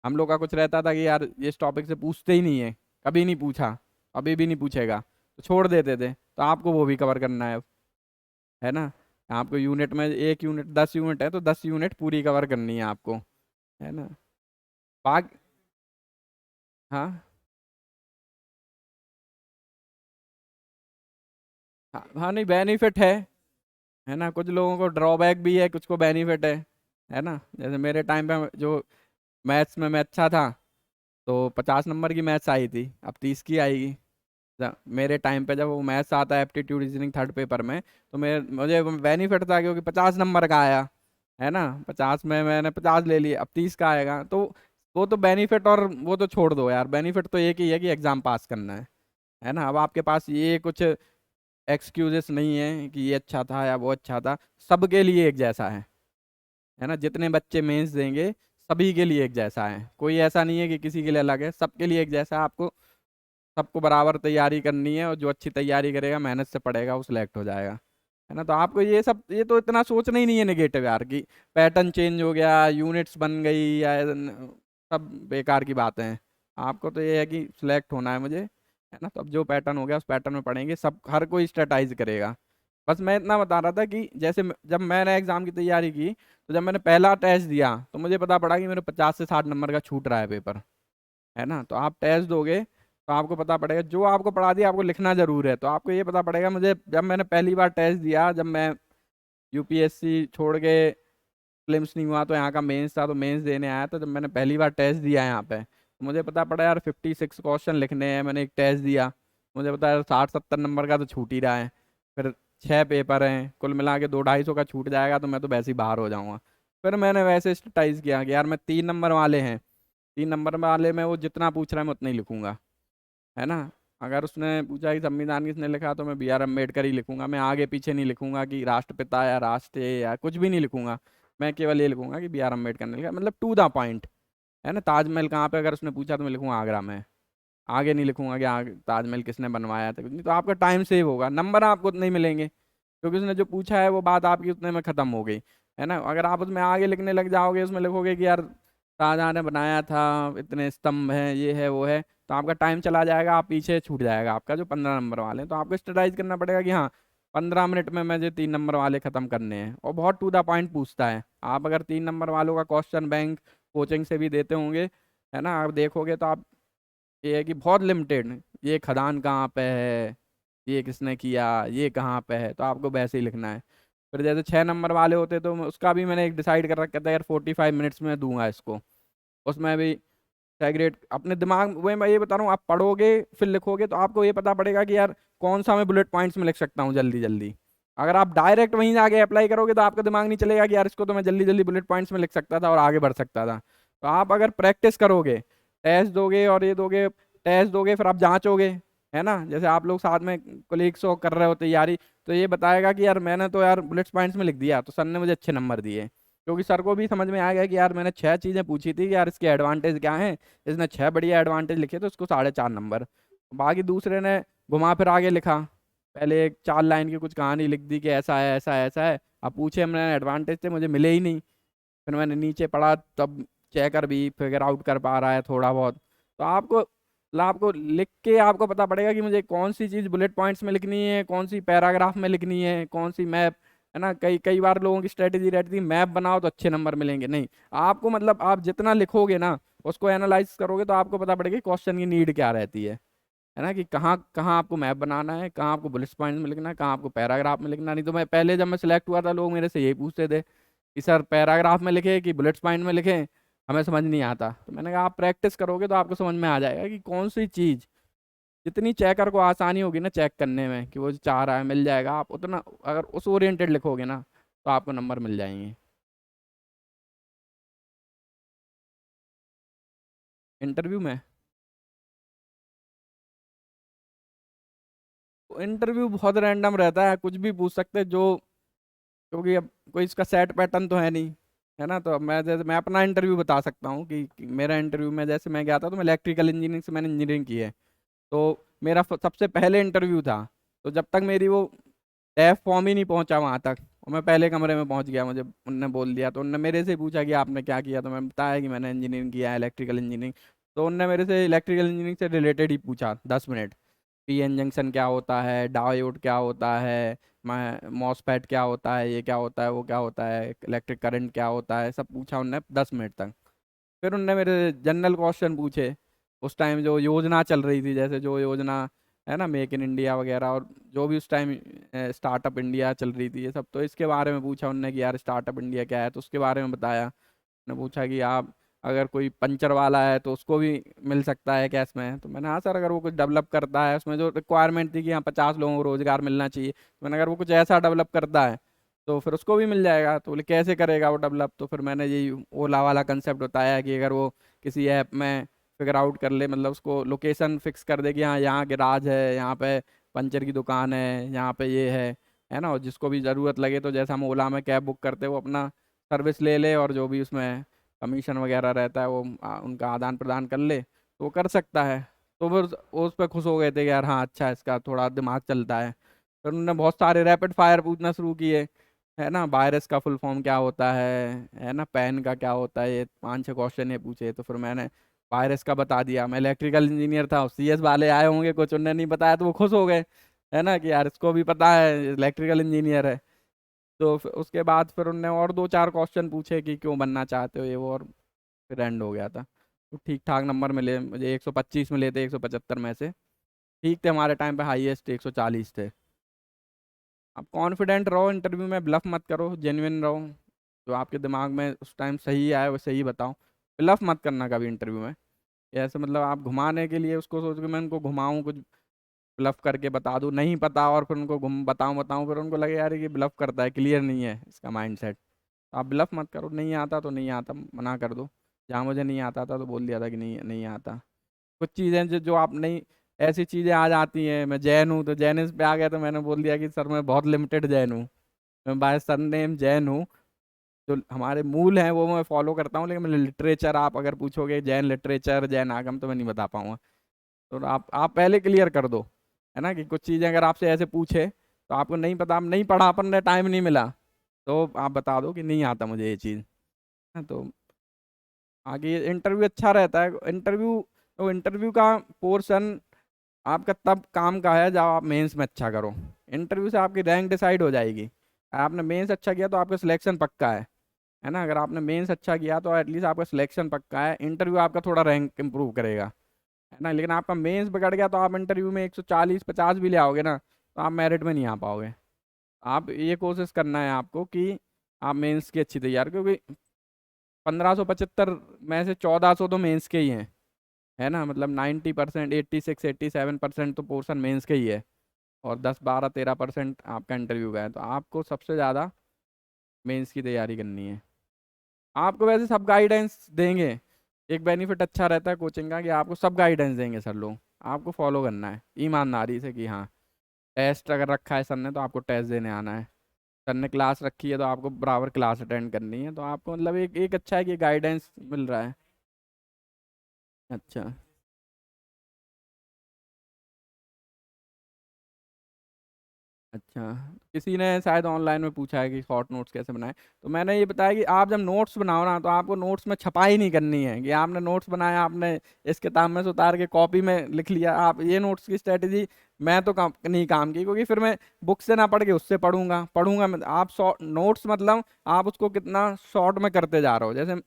हम लोग का कुछ रहता था कि यार इस टॉपिक से पूछते ही नहीं है, कभी नहीं पूछा, अभी भी नहीं पूछेगा, तो छोड़ देते थे, तो आपको वो भी कवर करना है ना। आपको यूनिट में, एक यूनिट 10 यूनिट है तो 10 यूनिट पूरी कवर करनी है आपको, है ना। बाकी, हाँ हाँ हाँ, नहीं बेनिफिट है ना, कुछ लोगों को ड्रॉबैक भी है, कुछ को बेनिफिट है ना। जैसे मेरे टाइम पे जो मैथ्स में मैं अच्छा था, तो 50 नंबर की मैथ्स आई थी, अब 30 की आएगी। मेरे टाइम पे जब वो मैथ्स आता है एप्टीट्यूड रीजनिंग थर्ड पेपर में, तो मुझे बेनिफिट था क्योंकि 50 नंबर का आया, है ना, 50 में मैंने 50 ले लिए, अब 30 का आएगा, तो वो तो बेनिफिट, और वो तो छोड़ दो यार, बेनिफिट तो एक ही है कि एग्जाम पास करना है ना। अब आपके पास ये कुछ एक्सक्यूजेस नहीं है कि ये अच्छा था या वो अच्छा था, सबके लिए एक जैसा है ना। जितने बच्चे मेंस देंगे सभी के लिए एक जैसा है, कोई ऐसा नहीं है कि किसी के लिए अलग है, सबके लिए एक जैसा है। आपको सबको बराबर तैयारी करनी है, और जो अच्छी तैयारी करेगा, मेहनत से पढ़ेगा, वो सिलेक्ट हो जाएगा, है ना। तो आपको ये सब, ये तो इतना सोचना ही नहीं है नेगेटिव यार, कि पैटर्न चेंज हो गया, यूनिट्स बन गई या सब बेकार की बातें हैं। आपको तो ये है कि सिलेक्ट होना है मुझे, है ना। तो अब जो पैटर्न हो गया उस पैटर्न में पढ़ेंगे, सब हर कोई स्ट्रेटाइज करेगा। बस मैं इतना बता रहा था कि जैसे जब मैंने एग्जाम की तैयारी की, तो जब मैंने पहला टेस्ट दिया तो मुझे पता पड़ा कि मेरे 50 से 60 नंबर का छूट रहा है पेपर, है ना। तो आप टेस्ट दोगे तो आपको पता पड़ेगा जो आपको पढ़ा दिया आपको लिखना जरूर है। तो आपको ये पता पड़ेगा, मुझे जब मैंने पहली बार टेस्ट दिया, जब मैं यूपीएससी छोड़ के प्रीलिम्स नहीं हुआ तो यहाँ का मेंस था, तो मेंस देने आया, तो जब मैंने पहली बार टेस्ट दिया यहाँ पे तो मुझे पता पड़ा यार 56 क्वेश्चन लिखने हैं। मैंने एक टेस्ट दिया, मुझे पता है 60-70 नंबर का तो छूट ही रहा है। फिर 6 पेपर हैं, कुल मिला के 200-250 का छूट जाएगा, तो मैं तो वैसे ही बाहर हो जाऊंगा। फिर मैंने वैसे स्टेटाइज किया कि यार मैं 3 नंबर वाले हैं, 3 नंबर वाले में वो जितना पूछ रहा है मैं उतना ही लिखूंगा, है ना। अगर उसने पूछा कि संविधान किसने लिखा तो मैं B.R. अम्बेडकर ही लिखूंगा। मैं आगे पीछे नहीं लिखूंगा कि राष्ट्रपिता या राष्ट्रीय या कुछ भी नहीं लिखूंगा। मैं केवल ये लिखूंगा कि B.R. अम्बेडकर ने लिखा, मतलब टू द पॉइंट, है ना। ताजमहल कहाँ पे अगर उसने पूछा तो मैं लिखूंगा आगरा में। आगे नहीं लिखूंगा कि ताजमहल किसने बनवाया था, कुछ नहीं। तो आपका टाइम सेव होगा, नंबर आपको उतने ही मिलेंगे, क्योंकि उसने जो पूछा है वो बात आपकी उतने में खत्म हो गई, है ना। अगर आप उसमें आगे लिखने लग जाओगे, उसमें लिखोगे कि यार शाहजहां ने बनाया था, इतने स्तंभ हैं, ये है वो है, तो आपका टाइम चला जाएगा, आप पीछे छूट जाएगा आपका जो 15 नंबर वाले हैं। तो आपको स्टडाइज करना पड़ेगा कि हाँ 15 मिनट में मुझे 3 नंबर वाले खत्म करने हैं, और बहुत टू द पॉइंट पूछता है। आप अगर 3 नंबर वालों का क्वेश्चन बैंक कोचिंग से भी देते होंगे, है ना, आप देखोगे तो आप, ये है कि बहुत लिमिटेड, ये खदान कहाँ पे है, ये किसने किया, ये कहाँ पे है, तो आपको वैसे ही लिखना है। फिर जैसे 6 नंबर वाले होते तो उसका भी मैंने एक डिसाइड कर रखा था यार 45 मिनट्स में दूंगा इसको। उसमें भी सेग्रेट अपने दिमाग, वही मैं ये बता रहा हूँ, आप पढ़ोगे फिर लिखोगे तो आपको ये पता पड़ेगा कि यार कौन सा मैं बुलेट पॉइंट्स में लिख सकता हूँ जल्दी जल्दी। अगर आप डायरेक्ट वहीं जाके अप्लाई करोगे तो आपका दिमाग नहीं चलेगा कि यार इसको तो मैं जल्दी जल्दी बुलेट पॉइंट्स में लिख सकता था और आगे बढ़ सकता था। तो आप अगर प्रैक्टिस करोगे, टेस्ट दोगे और ये दोगे, टेस्ट दोगे फिर आप जांचोगे, है ना। जैसे आप लोग साथ में कोलीग्स हो कर रहे हो तैयारी, तो ये बताएगा कि यार मैंने तो यार बुलेट पॉइंट्स में लिख दिया तो सर ने मुझे अच्छे नंबर दिए, क्योंकि सर को भी समझ में आ गया कि यार मैंने 6 चीज़ें पूछी थी कि यार इसके एडवांटेज क्या हैं, इसने 6 बढ़िया एडवांटेज लिखे तो इसको 4.5 नंबर। बाकी दूसरे ने घुमा फिर आगे लिखा, पहले एक 4 लाइन की कुछ कहानी लिख दी कि ऐसा है ऐसा है ऐसा है, अब पूछे हमने एडवांटेज थे, मुझे मिले ही नहीं। फिर मैंने नीचे पढ़ा तब चेकर भी फिगर आउट कर पा रहा है थोड़ा बहुत। तो आपको लिख के आपको पता पड़ेगा कि मुझे कौन सी चीज़ बुलेट पॉइंट्स में लिखनी है, कौन सी पैराग्राफ में लिखनी है, कौन सी मैप, है ना। कई कई बार लोगों की स्ट्रेटेजी रहती है मैप बनाओ तो अच्छे नंबर मिलेंगे, नहीं। आपको मतलब आप जितना लिखोगे ना उसको एनालाइज करोगे तो आपको पता पड़ेगा क्वेश्चन की नीड क्या रहती है ना, कि कहाँ कहाँ आपको मैप बनाना है, कहाँ आपको बुलेट पॉइंट में लिखना है, कहाँ आपको पैराग्राफ में लिखना है। नहीं तो मैं पहले जब मैं सिलेक्ट हुआ था लोग मेरे से यही पूछते थे कि सर पैराग्राफ में लिखे कि बुलेट पॉइंट में लिखे, हमें समझ नहीं आता। तो मैंने कहा आप प्रैक्टिस करोगे तो आपको समझ में आ जाएगा कि कौन सी चीज़, जितनी चेकर को आसानी होगी ना चेक करने में कि वो जो चाह रहा है मिल जाएगा, आप उतना अगर उस ओरिएंटेड लिखोगे ना तो आपको नंबर मिल जाएंगे। इंटरव्यू में, इंटरव्यू बहुत रैंडम रहता है, कुछ भी पूछ सकते हैं जो, क्योंकि अब कोई इसका सेट पैटर्न तो है नहीं, है ना। तो अब मैं जैसे मैं अपना इंटरव्यू बता सकता हूँ कि मेरा इंटरव्यू में जैसे मैं गया था तो मैं इलेक्ट्रिकल इंजीनियरिंग से मैंने इंजीनियरिंग की है। तो मेरा सबसे पहले इंटरव्यू था, तो जब तक मेरी वो टैफ फॉर्म ही नहीं पहुंचा वहाँ तक, और मैं पहले कमरे में पहुंच गया, मुझे उनने बोल दिया। तो उनने मेरे से पूछा कि आपने क्या किया, तो मैं बताया कि मैंने इंजीनियरिंग किया है, इलेक्ट्रिकल इंजीनियरिंग। तो उनने मेरे से इलेक्ट्रिकल इंजीनियरिंग से रिलेटेड ही पूछा 10 मिनट, पीएन जंक्शन क्या होता है, डायोड क्या होता है, मॉसफेट क्या होता है, ये क्या होता है, वो क्या होता है, इलेक्ट्रिक करंट क्या होता है, सब पूछा उनने 10 मिनट तक। फिर उनने मेरे जनरल क्वेश्चन पूछे, उस टाइम जो योजना चल रही थी, जैसे जो योजना है ना मेक इन इंडिया वगैरह, और जो भी उस टाइम स्टार्टअप इंडिया चल रही थी ये सब, तो इसके बारे में पूछा उनने कि यार स्टार्टअप इंडिया क्या है, तो उसके बारे में बताया। उन्होंने पूछा कि आप अगर कोई पंचर वाला है तो उसको भी मिल सकता है क्या इसमें, तो मैंने हाँ सर अगर वो कुछ डेवलप करता है, उसमें जो रिक्वायरमेंट थी कि हाँ 50 लोगों को रोजगार मिलना चाहिए, तो मैंने अगर वो कुछ ऐसा डेवलप करता है तो फिर उसको भी मिल जाएगा। तो बोले कैसे करेगा वो डेवलप, तो फिर मैंने यही ओला वाला कंसेप्ट बताया कि अगर वो किसी ऐप में फिगर आउट कर ले, मतलब उसको लोकेशन फिक्स कर दे कि हाँ यहाँ गैराज है, यहाँ पे पंचर की दुकान है, यहाँ पे ये है ना। और जिसको भी ज़रूरत लगे तो जैसा हम ओला में कैब बुक करते हैं वो अपना सर्विस ले ले, और जो भी उसमें कमीशन वगैरह रहता है वो उनका आदान प्रदान कर ले, तो वो कर सकता है। तो फिर वो उस पर खुश हो गए थे कि यार हाँ अच्छा इसका थोड़ा दिमाग चलता है। फिर उन्होंने बहुत सारे रैपिड फायर पूछना शुरू किए, है ना, वायरस का फुल फॉर्म क्या होता है ना, पैन का क्या होता है, ये 5-6 क्वेश्चन ये पूछे। तो फिर मैंने वायरस का बता दिया, मैं इलेक्ट्रिकल इंजीनियर था, सीएस वाले आए होंगे कुछ, उन्होंने नहीं बताया तो वो खुश हो गए, है ना, कि यार इसको भी पता है, इलेक्ट्रिकल इंजीनियर है। तो उसके बाद फिर उनने और 2-4 क्वेश्चन पूछे कि क्यों बनना चाहते हो ये वो, और फिर एंड हो गया था। तो ठीक ठाक नंबर मिले मुझे, 125 मिले थे 175 में से। ठीक थे, हमारे टाइम पे हाईएस्ट 140 थे। आप कॉन्फिडेंट रहो इंटरव्यू में, ब्लफ मत करो, जेन्युइन रहो। जो आपके दिमाग में उस टाइम सही आए वो सही बताओ। ब्लफ मत करना कभी इंटरव्यू में। ये ऐसे मतलब आप घुमाने के लिए उसको सोच के मैं उनको घुमाऊं, कुछ ब्लफ करके बता दूं नहीं पता, और फिर उनको घुम बताऊं बताऊं, फिर उनको लगे यार ये ब्लफ करता है, क्लियर नहीं है इसका माइंडसेट। आप ब्लफ मत करो, नहीं आता तो नहीं आता, मना कर दो। जहाँ मुझे नहीं आता था तो बोल दिया था कि नहीं नहीं आता। कुछ चीज़ें जो आप नहीं, ऐसी चीज़ें आ जाती हैं, मैं जैन हूँ तो जैनिस पे आ गया तो मैंने बोल दिया कि सर मैं बहुत लिमिटेड जैन हूँ, मैं बाय सरनेम जैन हूँ। जो हमारे मूल हैं वो मैं फॉलो करता हूँ, लेकिन मैं लिटरेचर आप अगर पूछोगे जैन लिटरेचर जैन आगम तो मैं नहीं बता पाऊंगा। तो आप पहले क्लियर कर दो, है ना, कि कुछ चीज़ें अगर आपसे ऐसे पूछे तो आपको नहीं पता, आप नहीं पढ़ा, अपन ने टाइम नहीं मिला, तो आप बता दो कि नहीं आता मुझे ये चीज़। हाँ, तो आगे इंटरव्यू अच्छा रहता है। इंटरव्यू, तो इंटरव्यू का पोर्शन आपका तब काम का है जब आप मेंस में अच्छा करो। इंटरव्यू से आपकी रैंक डिसाइड हो जाएगी। आपने मेंस अच्छा किया तो आपका सिलेक्शन पक्का है ना। अगर आपने मेंस अच्छा किया तो एटलीस्ट आपका सिलेक्शन पक्का है, इंटरव्यू आपका थोड़ा रैंक इंप्रूव करेगा, है ना। लेकिन आपका मेंस बिगड़ गया तो आप इंटरव्यू में 140-50 भी ले आओगे ना, तो आप मेरिट में नहीं आ पाओगे। आप ये कोशिश करना है आपको कि आप मेंस की अच्छी तैयार, क्योंकि 1575 में से 1400 तो मेंस के ही हैं, है ना। मतलब 90%, 86-87% तो पोर्शन मेंस के ही है, और 10-12-13% आपका इंटरव्यू का है। तो आपको सबसे ज़्यादा मेंस की तैयारी करनी है। आपको वैसे सब गाइडेंस देंगे। एक बेनिफिट अच्छा रहता है कोचिंग का कि आपको सब गाइडेंस देंगे सर लोग, आपको फॉलो करना है ईमानदारी से कि हाँ, टेस्ट अगर रखा है सर ने तो आपको टेस्ट देने आना है, सर ने क्लास रखी है तो आपको बराबर क्लास अटेंड करनी है। तो आपको मतलब एक एक अच्छा है कि गाइडेंस मिल रहा है। अच्छा। अच्छा, किसी ने शायद ऑनलाइन में पूछा है कि शॉर्ट नोट्स कैसे बनाएं। तो मैंने ये बताया कि आप जब नोट्स बनाओ ना तो आपको नोट्स में छपाई नहीं करनी है कि आपने नोट्स बनाया, आपने इस किताब में से उतार के कॉपी में लिख लिया। आप ये नोट्स की स्ट्रेटेजी मैं तो नहीं काम की, क्योंकि फिर मैं बुक से ना पढ़ के उससे पढ़ूंगा पढ़ूंगा आप शॉर्ट नोट्स मतलब आप उसको कितना शॉर्ट में करते जा रहे हो। जैसे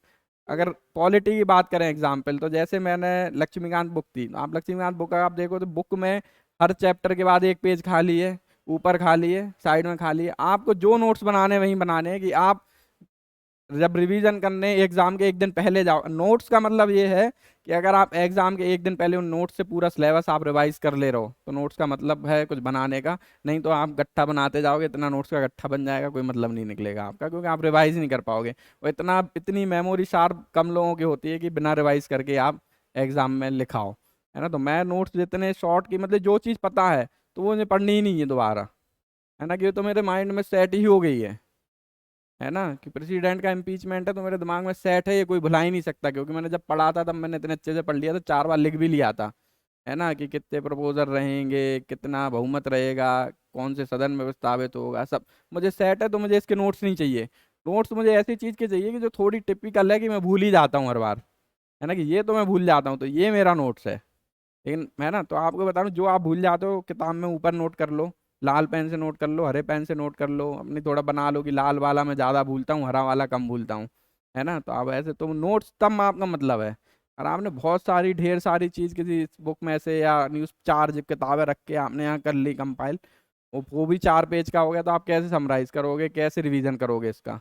अगर पॉलिटी की बात करें एग्जाम्पल, तो जैसे मैंने लक्ष्मीकांत बुक थी, तो आप लक्ष्मीकांत बुक अगर आप देखो तो बुक में हर चैप्टर के बाद एक पेज खाली है, ऊपर खाली है, साइड में खाली है। आपको जो नोट्स बनाने हैं वही बनाने हैं, कि आप जब रिवीजन करने एग्जाम के एक दिन पहले जाओ। नोट्स का मतलब ये है कि अगर आप एग्जाम के एक दिन पहले उन नोट्स से पूरा सिलेबस आप रिवाइज कर ले रहे हो तो नोट्स का मतलब है कुछ बनाने का। नहीं तो आप गट्ठा बनाते जाओगे, इतना नोट्स का गट्ठा बन जाएगा, कोई मतलब नहीं निकलेगा आपका, क्योंकि आप रिवाइज नहीं कर पाओगे। और इतनी मेमोरी शार्प कम लोगों की होती है कि बिना रिवाइज करके आप एग्जाम में लिखाओ, है ना। तो मैं नोट्स जितने शॉर्ट की, मतलब जो चीज़ पता है तो वो मुझे पढ़नी ही नहीं है दोबारा, है ना, कि ये तो मेरे माइंड में सेट ही हो गई है ना। कि प्रेसिडेंट का इम्पीचमेंट है तो मेरे दिमाग में सेट है, ये कोई भुला ही नहीं सकता, क्योंकि मैंने जब पढ़ा था तब मैंने इतने अच्छे से पढ़ लिया था, 4 बार लिख भी लिया था, है ना, कि कितने प्रपोजर रहेंगे, कितना बहुमत रहेगा, कौन से सदन में प्रस्तावित होगा, सब मुझे सेट है। तो मुझे इसके नोट्स नहीं चाहिए। नोट्स मुझे ऐसी चीज़ के चाहिए कि जो थोड़ी टिपिकल है, कि मैं भूल ही जाता हूँ हर बार, है ना, कि ये तो मैं भूल जाता हूँ, तो ये मेरा नोट्स है। लेकिन है ना, तो आपको बता दूं, जो आप भूल जाते हो किताब में ऊपर नोट कर लो, लाल पेन से नोट कर लो, हरे पेन से नोट कर लो, अपनी थोड़ा बना लो कि लाल वाला मैं ज़्यादा भूलता हूँ, हरा वाला कम भूलता हूँ, है ना। तो आप ऐसे तो नोट्स तब आपका मतलब है। और आपने बहुत सारी ढेर सारी चीज़ किसी बुक में से या न्यूज़ 4 किताबें रख के आपने यहाँ कर ली कंपाइल, वो भी 4 पेज का हो गया, तो आप कैसे समराइज करोगे, कैसे रिवीजन करोगे इसका।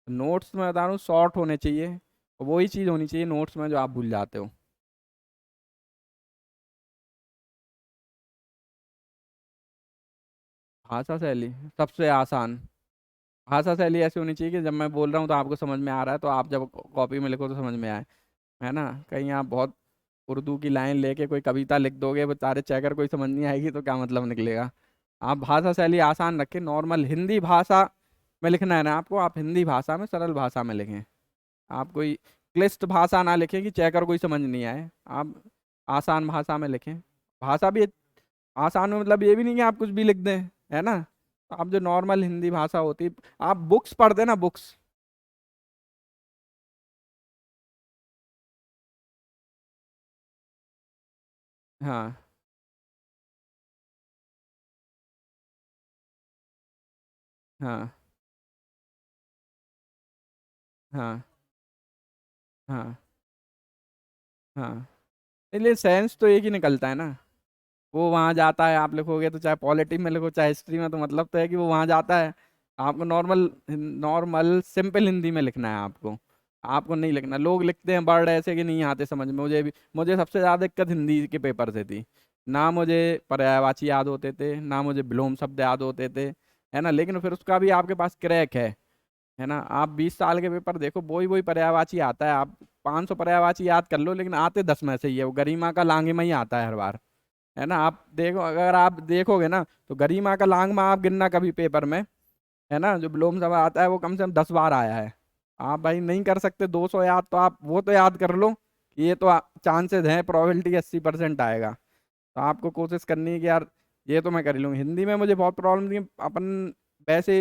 नोट्स में बता रहा हूँ शॉर्ट होने चाहिए, वही चीज़ होनी चाहिए नोट्स में जो आप भूल जाते हो। भाषा शैली सबसे आसान। भाषा शैली ऐसी होनी चाहिए कि जब मैं बोल रहा हूँ तो आपको समझ में आ रहा है, तो आप जब कॉपी में लिखो तो समझ में आए, है ना। कहीं आप बहुत उर्दू की लाइन लेके कोई कविता लिख दोगे, बेचारे चेकर कोई समझ नहीं आएगी, तो क्या मतलब निकलेगा। आप भाषा शैली आसान रखें, नॉर्मल हिंदी भाषा में लिखना है ना आपको, आप हिंदी भाषा में सरल भाषा में लिखें। आप कोई क्लिष्ट भाषा ना लिखें कि चेकर कोई समझ नहीं आए, आप आसान भाषा में लिखें। भाषा भी आसान में मतलब ये भी नहीं कि आप कुछ भी लिख दें, है ना। तो आप जो नॉर्मल हिंदी भाषा होती, आप बुक्स पढ़ते ना, बुक्स। हाँ। हाँ। हाँ। हाँ। हाँ, इसलिए साइंस तो एक ही निकलता है ना। वो वहाँ जाता है, आप लिखोगे तो चाहे पॉलिटी में लिखो चाहे हिस्ट्री में, तो मतलब तो है कि वो वहाँ जाता है। आपको नॉर्मल नॉर्मल सिंपल हिंदी में लिखना है आपको। आपको नहीं लिखना, लोग लिखते हैं वर्ड ऐसे कि नहीं आते समझ में। मुझे भी, मुझे सबसे ज़्यादा दिक्कत हिंदी के पेपर से थी। ना मुझे पर्यायवाची याद होते थे, ना मुझे विलोम शब्द याद होते थे, है ना। लेकिन फिर उसका भी आपके पास क्रैक है ना। आप 20 साल के पेपर देखो, वही वही पर्यायवाची आता है। आप 500 पर्यायवाची याद कर लो, लेकिन आते 10 में से ही है। वो गरिमा का लांगे में ही आता है हर बार, है ना। आप देखो, अगर आप देखोगे ना, तो गरिमा का लांग में आप गिनना कभी पेपर में, है ना। जो विलोम सभा आता है वो कम से कम 10 बार आया है। आप भाई नहीं कर सकते 200 याद, तो आप वो तो याद कर लो कि ये तो चांसेस हैं, प्रोबेबिलिटी 80% आएगा। तो आपको कोशिश करनी है कि यार ये तो मैं कर ही लूँगी। हिंदी में मुझे बहुत प्रॉब्लम थी। अपन वैसे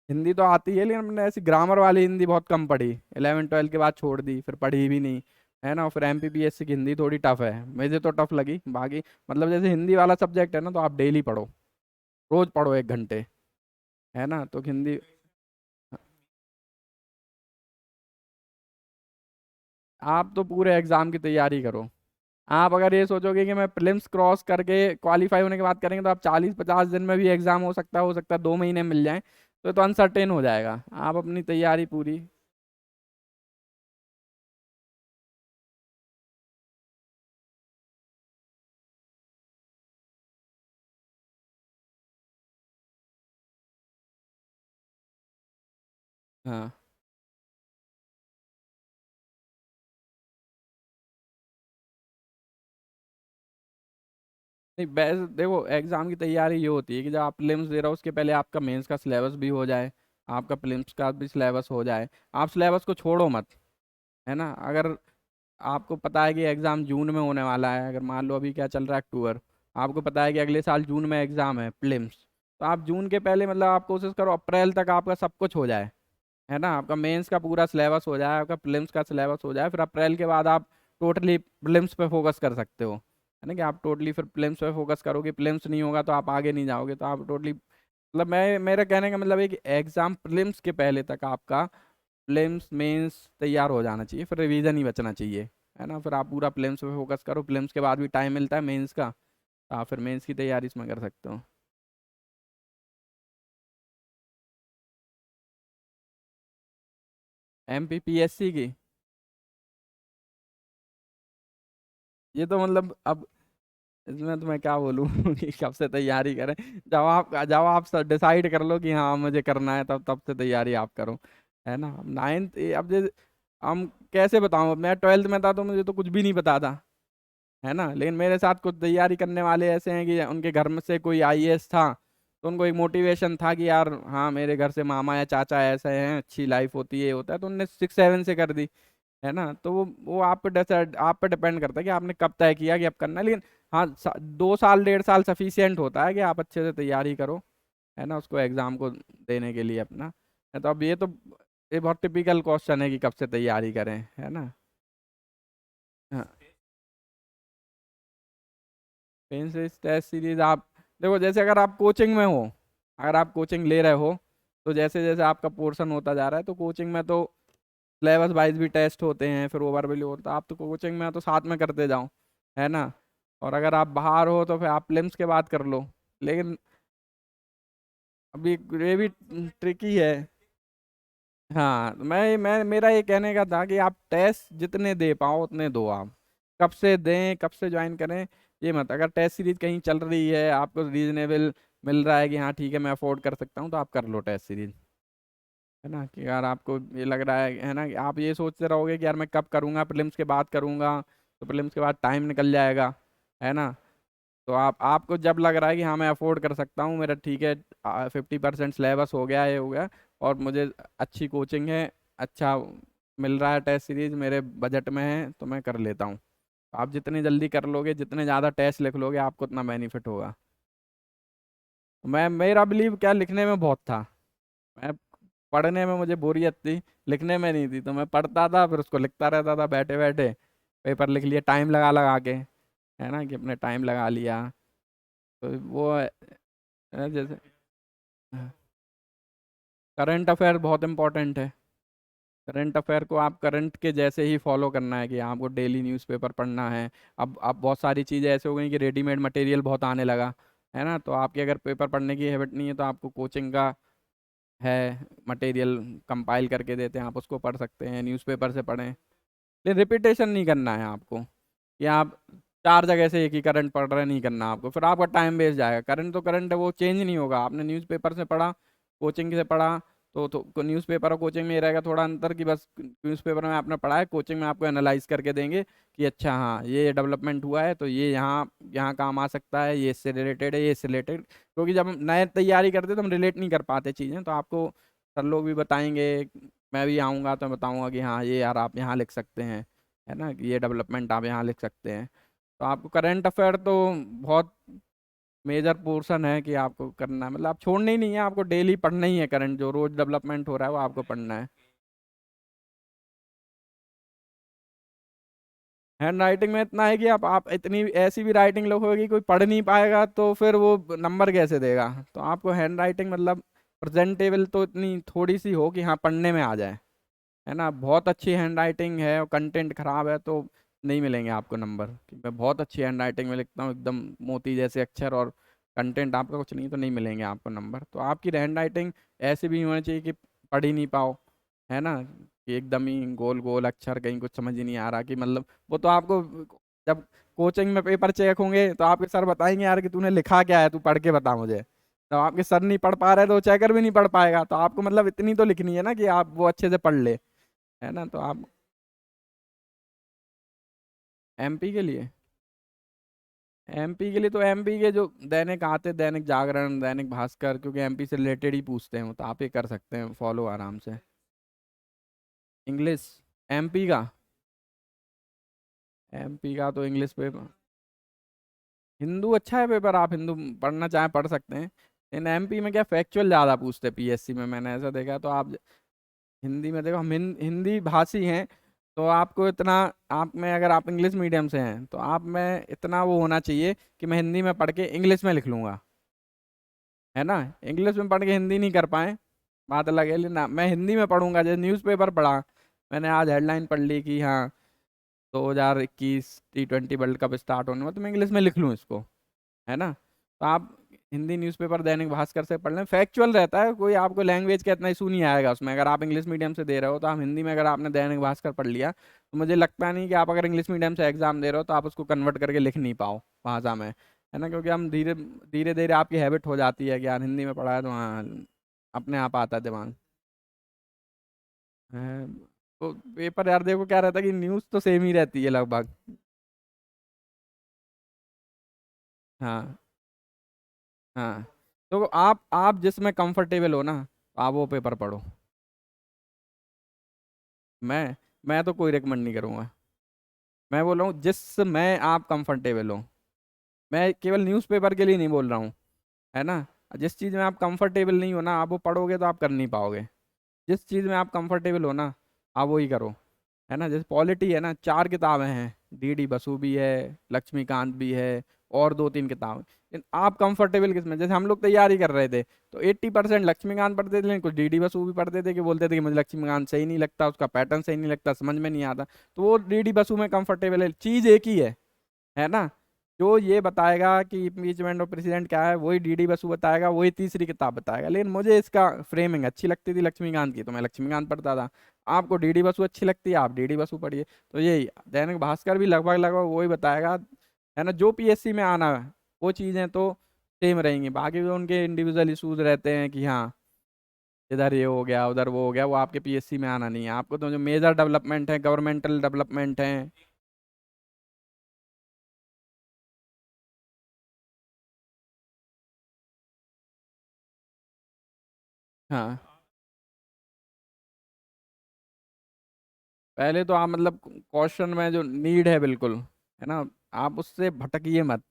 हिंदी तो आती है, लेकिन मैंने ऐसी ग्रामर वाली हिंदी बहुत कम पढ़ी। 11 12 के बाद छोड़ दी, फिर पढ़ी भी नहीं, है ना। फिर MPPSC की हिंदी थोड़ी टफ है, मुझे तो टफ लगी। बाकी मतलब जैसे हिंदी वाला सब्जेक्ट है ना, तो आप डेली पढ़ो, रोज पढ़ो 1 घंटे, है ना। तो हिंदी, आप तो पूरे एग्जाम की तैयारी करो। आप अगर ये सोचोगे कि मैं प्रीलिम्स क्रॉस करके क्वालिफाई होने के बाद करेंगे, तो आप 40 50 दिन में भी एग्जाम हो सकता है 2 महीने मिल जाए, तो अनसर्टेन हो जाएगा। आप अपनी तैयारी पूरी। हाँ, नहीं बेस्ट देखो, एग्जाम की तैयारी ये होती है कि जब आप प्रीलिम्स दे रहे हो उसके पहले आपका मेंस का सिलेबस भी हो जाए, आपका प्रीलिम्स का भी सिलेबस हो जाए। आप सिलेबस को छोड़ो मत, है ना। अगर आपको पता है कि एग्ज़ाम जून में होने वाला है, अगर मान लो अभी क्या चल रहा है अक्टूबर, आपको पता है कि अगले साल जून में एग्ज़ाम है प्रीलिम्स, तो आप जून के पहले मतलब आप कोशिश करो अप्रैल तक आपका सब कुछ हो जाए, है ना। आपका मेंस का पूरा सिलेबस हो जाए, आपका प्रीलिम्स का सिलेबस हो जाए, फिर अप्रैल के बाद आप टोटली प्रीलिम्स पे फोकस कर सकते हो, है ना। कि आप टोटली फिर प्रीलिम्स पे फोकस करोगे, प्रीलिम्स नहीं होगा तो आप आगे नहीं जाओगे। तो आप टोटली मतलब, मैं मेरा कहने का मतलब है कि एग्ज़ाम प्रीलिम्स के पहले तक आपका प्रीलिम्स मेंस तैयार हो जाना चाहिए, फिर रिवीजन ही बचना चाहिए, है ना। फिर आप पूरा प्रीलिम्स पे फोकस करो, प्रीलिम्स के बाद भी टाइम मिलता है मेंस का, तो आप फिर मेंस की तैयारी इसमें कर सकते हो। MPPSC की, ये तो मतलब अब इसमें तो मैं क्या बोलूँ कि कब से तैयारी करें। जब आप डिसाइड कर लो कि हाँ मुझे करना है, तब तब से तैयारी आप करो, है ना। अब नाइन्थ, अब जैसे हम कैसे बताऊँ, मैं 12th में था तो मुझे तो कुछ भी नहीं पता था, है ना। लेकिन मेरे साथ कुछ तैयारी करने वाले ऐसे हैं कि उनके घर में से कोई IAS था, तो उनको एक मोटिवेशन था कि यार हाँ मेरे घर से मामा या चाचा ऐसे हैं, अच्छी लाइफ होती है, होता है, तो उनने 6 7 से कर दी, है ना। तो वो आप पे डिसाइड, आप पे डिपेंड करता है कि आपने कब तय किया कि अब करना है। लेकिन हाँ 2 साल 1.5 साल सफिशियंट होता है कि आप अच्छे से तैयारी करो, है ना, उसको एग्जाम को देने के लिए अपना। है तो अब ये बहुत टिपिकल क्वेश्चन है कि कब से तैयारी करें, है ना। हाँ, पेन से टेस्ट सीरीज आप देखो, जैसे अगर आप कोचिंग में हो, अगर आप कोचिंग ले रहे हो, तो जैसे जैसे आपका पोर्शन होता जा रहा है, तो कोचिंग में तो सिलेबस वाइज भी टेस्ट होते हैं, फिर ओवरव्यू होता है। आप तो कोचिंग में तो साथ में करते जाओ, है ना। और अगर आप बाहर हो तो फिर आप प्रीलिम्स के बाद कर लो। लेकिन अभी ये भी ट्रिकी है। हाँ, मैं मेरा ये कहने का था कि आप टेस्ट जितने दे पाओ उतने दो आप। कब से दें, कब से ज्वाइन करें, ये मत। अगर टेस्ट सीरीज कहीं चल रही है, आपको रीजनेबल मिल रहा है कि हाँ ठीक है मैं अफोर्ड कर सकता हूँ, तो आप कर लो टेस्ट सीरीज, है ना। कि यार आपको ये लग रहा है ना, कि आप ये सोचते रहोगे कि यार मैं कब करूँगा, प्रीलिम्स के बाद करूँगा, तो प्रीलिम्स के बाद टाइम निकल जाएगा, है ना। तो आपको जब लग रहा है कि हाँ मैं अफोर्ड कर सकता हूँ, मेरा ठीक है 50% सिलेबस हो गया, ये हो गया, और मुझे अच्छी कोचिंग है, अच्छा मिल रहा है, टेस्ट सीरीज मेरे बजट में है, तो मैं कर लेता हूँ। आप जितनी जल्दी कर लोगे, जितने ज़्यादा टेस्ट लिख लोगे, आपको उतना बेनिफिट होगा। मेरा बिलीव क्या, लिखने में बहुत था। मैं पढ़ने में मुझे बोरियत थी, लिखने में नहीं थी, तो मैं पढ़ता था फिर उसको लिखता रहता था बैठे बैठे। पेपर लिख लिए टाइम लगा लगा के, है ना, कि अपने टाइम लगा लिया। तो वो जैसे करंट अफेयर बहुत इंपॉर्टेंट है। करंट अफेयर को आप करंट के जैसे ही फॉलो करना है कि आपको डेली न्यूज़पेपर पढ़ना है। अब बहुत सारी चीज़ें ऐसे हो गई कि रेडीमेड मटेरियल बहुत आने लगा है ना, तो आपकी अगर पेपर पढ़ने की हैबिट नहीं है तो आपको कोचिंग का है मटेरियल कंपाइल करके देते हैं, आप उसको पढ़ सकते हैं, न्यूज़पेपर से पढ़ें। लेकिन रिपीटेशन नहीं करना है आपको कि आप चार जगह से एक ही करंट पढ़ रहे, नहीं करना आपको, फिर आपका टाइम वेस्ट जाएगा। करंट तो करंट है, वो चेंज नहीं होगा। आपने न्यूज़पेपर से पढ़ा, कोचिंग से पढ़ा, तो न्यूज़पेपर और कोचिंग में ये रहेगा थोड़ा अंतर कि बस न्यूज़पेपर में आपने पढ़ा है, कोचिंग में आपको एनालाइज करके देंगे कि अच्छा हाँ ये डेवलपमेंट हुआ है तो ये यहाँ यहाँ काम आ सकता है, ये इससे रिलेटेड है, ये इससे रिलेटेड। क्योंकि जब हम नए तैयारी करते तो हम रिलेट नहीं कर पाते चीज़ें, तो आपको सर लोग भी बताएंगे, मैं भी आऊँगा तो बताऊँगा कि हाँ ये यार आप यहाँ लिख सकते हैं, है ना, कि ये डेवलपमेंट आप यहाँ लिख सकते हैं। तो आपको करंट अफेयर तो बहुत मेजर पोर्शन है कि आपको करना है, मतलब आप छोड़ना ही नहीं है, आपको डेली पढ़ना ही है। करंट जो रोज डेवलपमेंट हो रहा है वो आपको पढ़ना है। हैंड राइटिंग में इतना है कि आप इतनी ऐसी भी राइटिंग लिखोगे कोई पढ़ नहीं पाएगा तो फिर वो नंबर कैसे देगा। तो आपको हैंड राइटिंग मतलब प्रेजेंटेबल तो इतनी थोड़ी सी हो कि हाँ पढ़ने में आ जाए, है ना। बहुत अच्छी हैंड राइटिंग है और कंटेंट खराब है तो नहीं मिलेंगे आपको नंबर। कि मैं बहुत अच्छी हैंड राइटिंग में लिखता हूँ, एकदम मोती जैसे अक्षर, और कंटेंट आपका कुछ नहीं, तो नहीं मिलेंगे आपको नंबर। तो आपकी हैंड राइटिंग ऐसी भी नहीं होनी चाहिए कि पढ़ ही नहीं पाओ, है ना, कि एकदम ही गोल गोल अक्षर, कहीं कुछ समझ ही नहीं आ रहा कि मतलब। वो तो आपको जब कोचिंग में पेपर चेक होंगे तो आपके सर बताएंगे यार कि तूने लिखा क्या है, तू पढ़ के बता मुझे। तो आपके सर नहीं पढ़ पा रहे तो चेकर भी नहीं पढ़ पाएगा। तो आपको मतलब इतनी तो लिखनी है ना कि आप वो अच्छे से पढ़ ले, है ना। तो आप एमपी के लिए, एमपी के लिए तो एमपी के जो दैनिक आते, दैनिक जागरण, दैनिक भास्कर, क्योंकि एमपी से रिलेटेड ही पूछते हैं वो, तो आप ये कर सकते हैं फॉलो आराम से। इंग्लिश, एमपी का, एमपी का तो इंग्लिश पेपर, हिंदू अच्छा है पेपर, आप हिंदू पढ़ना चाहें पढ़ सकते हैं। लेकिन एमपी में क्या फैक्चुअल ज़्यादा पूछते हैं पीएससी में, मैंने ऐसा देखा। तो आप हिंदी में देखो, हम हिंदी भाषी हैं, तो आपको इतना, आप में अगर आप इंग्लिश मीडियम से हैं तो आप में इतना वो होना चाहिए कि मैं हिंदी में पढ़ के इंग्लिश में लिख लूँगा, है ना। इंग्लिश में पढ़ के हिंदी नहीं कर पाए, बात अलग है। लेकिन मैं हिंदी में पढ़ूंगा। जैसे न्यूज़पेपर पढ़ा मैंने, आज हेडलाइन पढ़ ली कि हाँ 2021 T20 वर्ल्ड कप स्टार्ट होने में, तो मैं इंग्लिश में लिख लूँ इसको, है ना। तो आप हिंदी न्यूज़पेपर दैनिक भास्कर से पढ़ लें, फैक्चुअल रहता है, कोई आपको लैंग्वेज का इतना इशू नहीं आएगा उसमें। अगर आप इंग्लिश मीडियम से दे रहे हो तो आप हिंदी में, अगर आपने दैनिक भास्कर पढ़ लिया तो मुझे लगता नहीं कि आप अगर इंग्लिश मीडियम से एग्जाम दे रहे हो तो आप उसको कन्वर्ट करके लिख नहीं पाओ भाषा में, है ना। क्योंकि हम धीरे धीरे धीरे आपकी हैबिट हो जाती है कि यार हिंदी में पढ़ा है तो हाँ अपने आप आता है दिमाग। है, तो पेपर यार देखो क्या रहता है कि न्यूज़ तो सेम ही रहती है लगभग। हाँ हाँ, तो आप जिसमें कंफर्टेबल हो ना, आप वो पेपर पढ़ो। मैं तो कोई रिकमेंड नहीं करूँगा। मैं बोल रहा हूँ जिसमें आप कंफर्टेबल हो, मैं केवल न्यूज़पेपर के लिए नहीं बोल रहा हूँ, है ना। जिस चीज़ में आप कंफर्टेबल नहीं हो ना, आप वो पढ़ोगे तो आप कर नहीं पाओगे। जिस चीज़ में आप कंफर्टेबल हो ना, आप वही करो, है ना। जैसे पॉलिटी है ना, चार किताबें हैं, डीडी बसु भी है, लक्ष्मीकांत भी है, और दो तीन किताब। लेकिन आप कंफर्टेबल किसमें, जैसे हम लोग तैयारी कर रहे थे तो 80% लक्ष्मीकांत पढ़ते थे, लेकिन कुछ डीडी बसु भी पढ़ते थे कि बोलते थे कि मुझे लक्ष्मीकांत सही नहीं लगता, उसका पैटर्न सही नहीं लगता, समझ में नहीं आता। तो वो डीडी बसु में कंफर्टेबल है, चीज़ एक ही है ना। जो ये बताएगा कि इम्पीचमेंट और प्रेसिडेंट क्या है वही डीडी बसु बताएगा, वही तीसरी किताब बताएगा। लेकिन मुझे इसका फ्रेमिंग अच्छी लगती थी लक्ष्मीकांत की, तो मैं लक्ष्मीकांत पढ़ता था। आपको डीडी बसु अच्छी लगती है, आप डीडी बसु पढ़िए। तो यही दैनिक भास्कर भी लगभग लगभग वही बताएगा, है ना। जो पीएससी में आना है वो चीज़ें तो सेम रहेंगी, बाकी जो उनके इंडिविजुअल इशूज रहते हैं कि हाँ इधर ये हो गया उधर वो हो गया, वो आपके पीएससी में आना नहीं है। आपको तो जो मेजर डेवलपमेंट है, गवर्नमेंटल डेवलपमेंट है। हाँ, पहले तो आप मतलब क्वेश्चन में जो नीड है बिल्कुल, है ना, आप उससे भटकिए मत,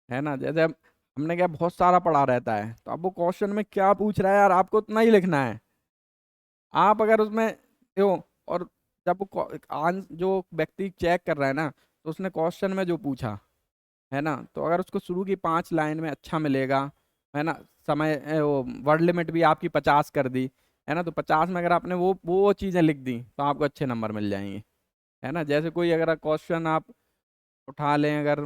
है ना। जैसे अब हमने क्या बहुत सारा पढ़ा रहता है, तो अब वो क्वेश्चन में क्या पूछ रहा है यार आपको उतना ही लिखना है। आप अगर उसमें देखो, और जब वो जो व्यक्ति चेक कर रहा है ना, तो उसने क्वेश्चन में जो पूछा, है ना, तो अगर उसको शुरू की 5 लाइन में अच्छा मिलेगा, है ना, समय वो वर्ड लिमिट भी आपकी 50 कर दी, है ना। तो 50 में अगर आपने वो चीज़ें लिख दी तो आपको अच्छे नंबर मिल जाएंगे, है ना। जैसे कोई अगर क्वेश्चन आप उठा लें, अगर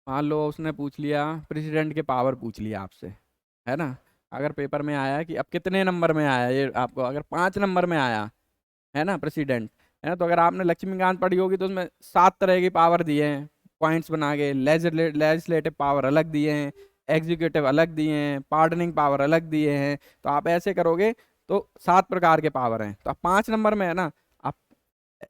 मान लो उसने पूछ लिया प्रेसिडेंट के पावर पूछ लिया आपसे, है ना। अगर पेपर में आया कि अब कितने नंबर में आया ये आपको, अगर 5 नंबर में आया, है ना, प्रेसिडेंट, है ना, तो अगर आपने लक्ष्मीकांत पढ़ी होगी तो उसमें 7 तरह की पावर दिए हैं पॉइंट्स बना के। लेजिस्लेटिव पावर अलग दिए हैं, एग्जीक्यूटिव अलग दिए हैं, पार्डनिंग पावर अलग दिए हैं। तो आप ऐसे करोगे तो 7 प्रकार के पावर हैं। तो आप 5 नंबर में, है ना, आप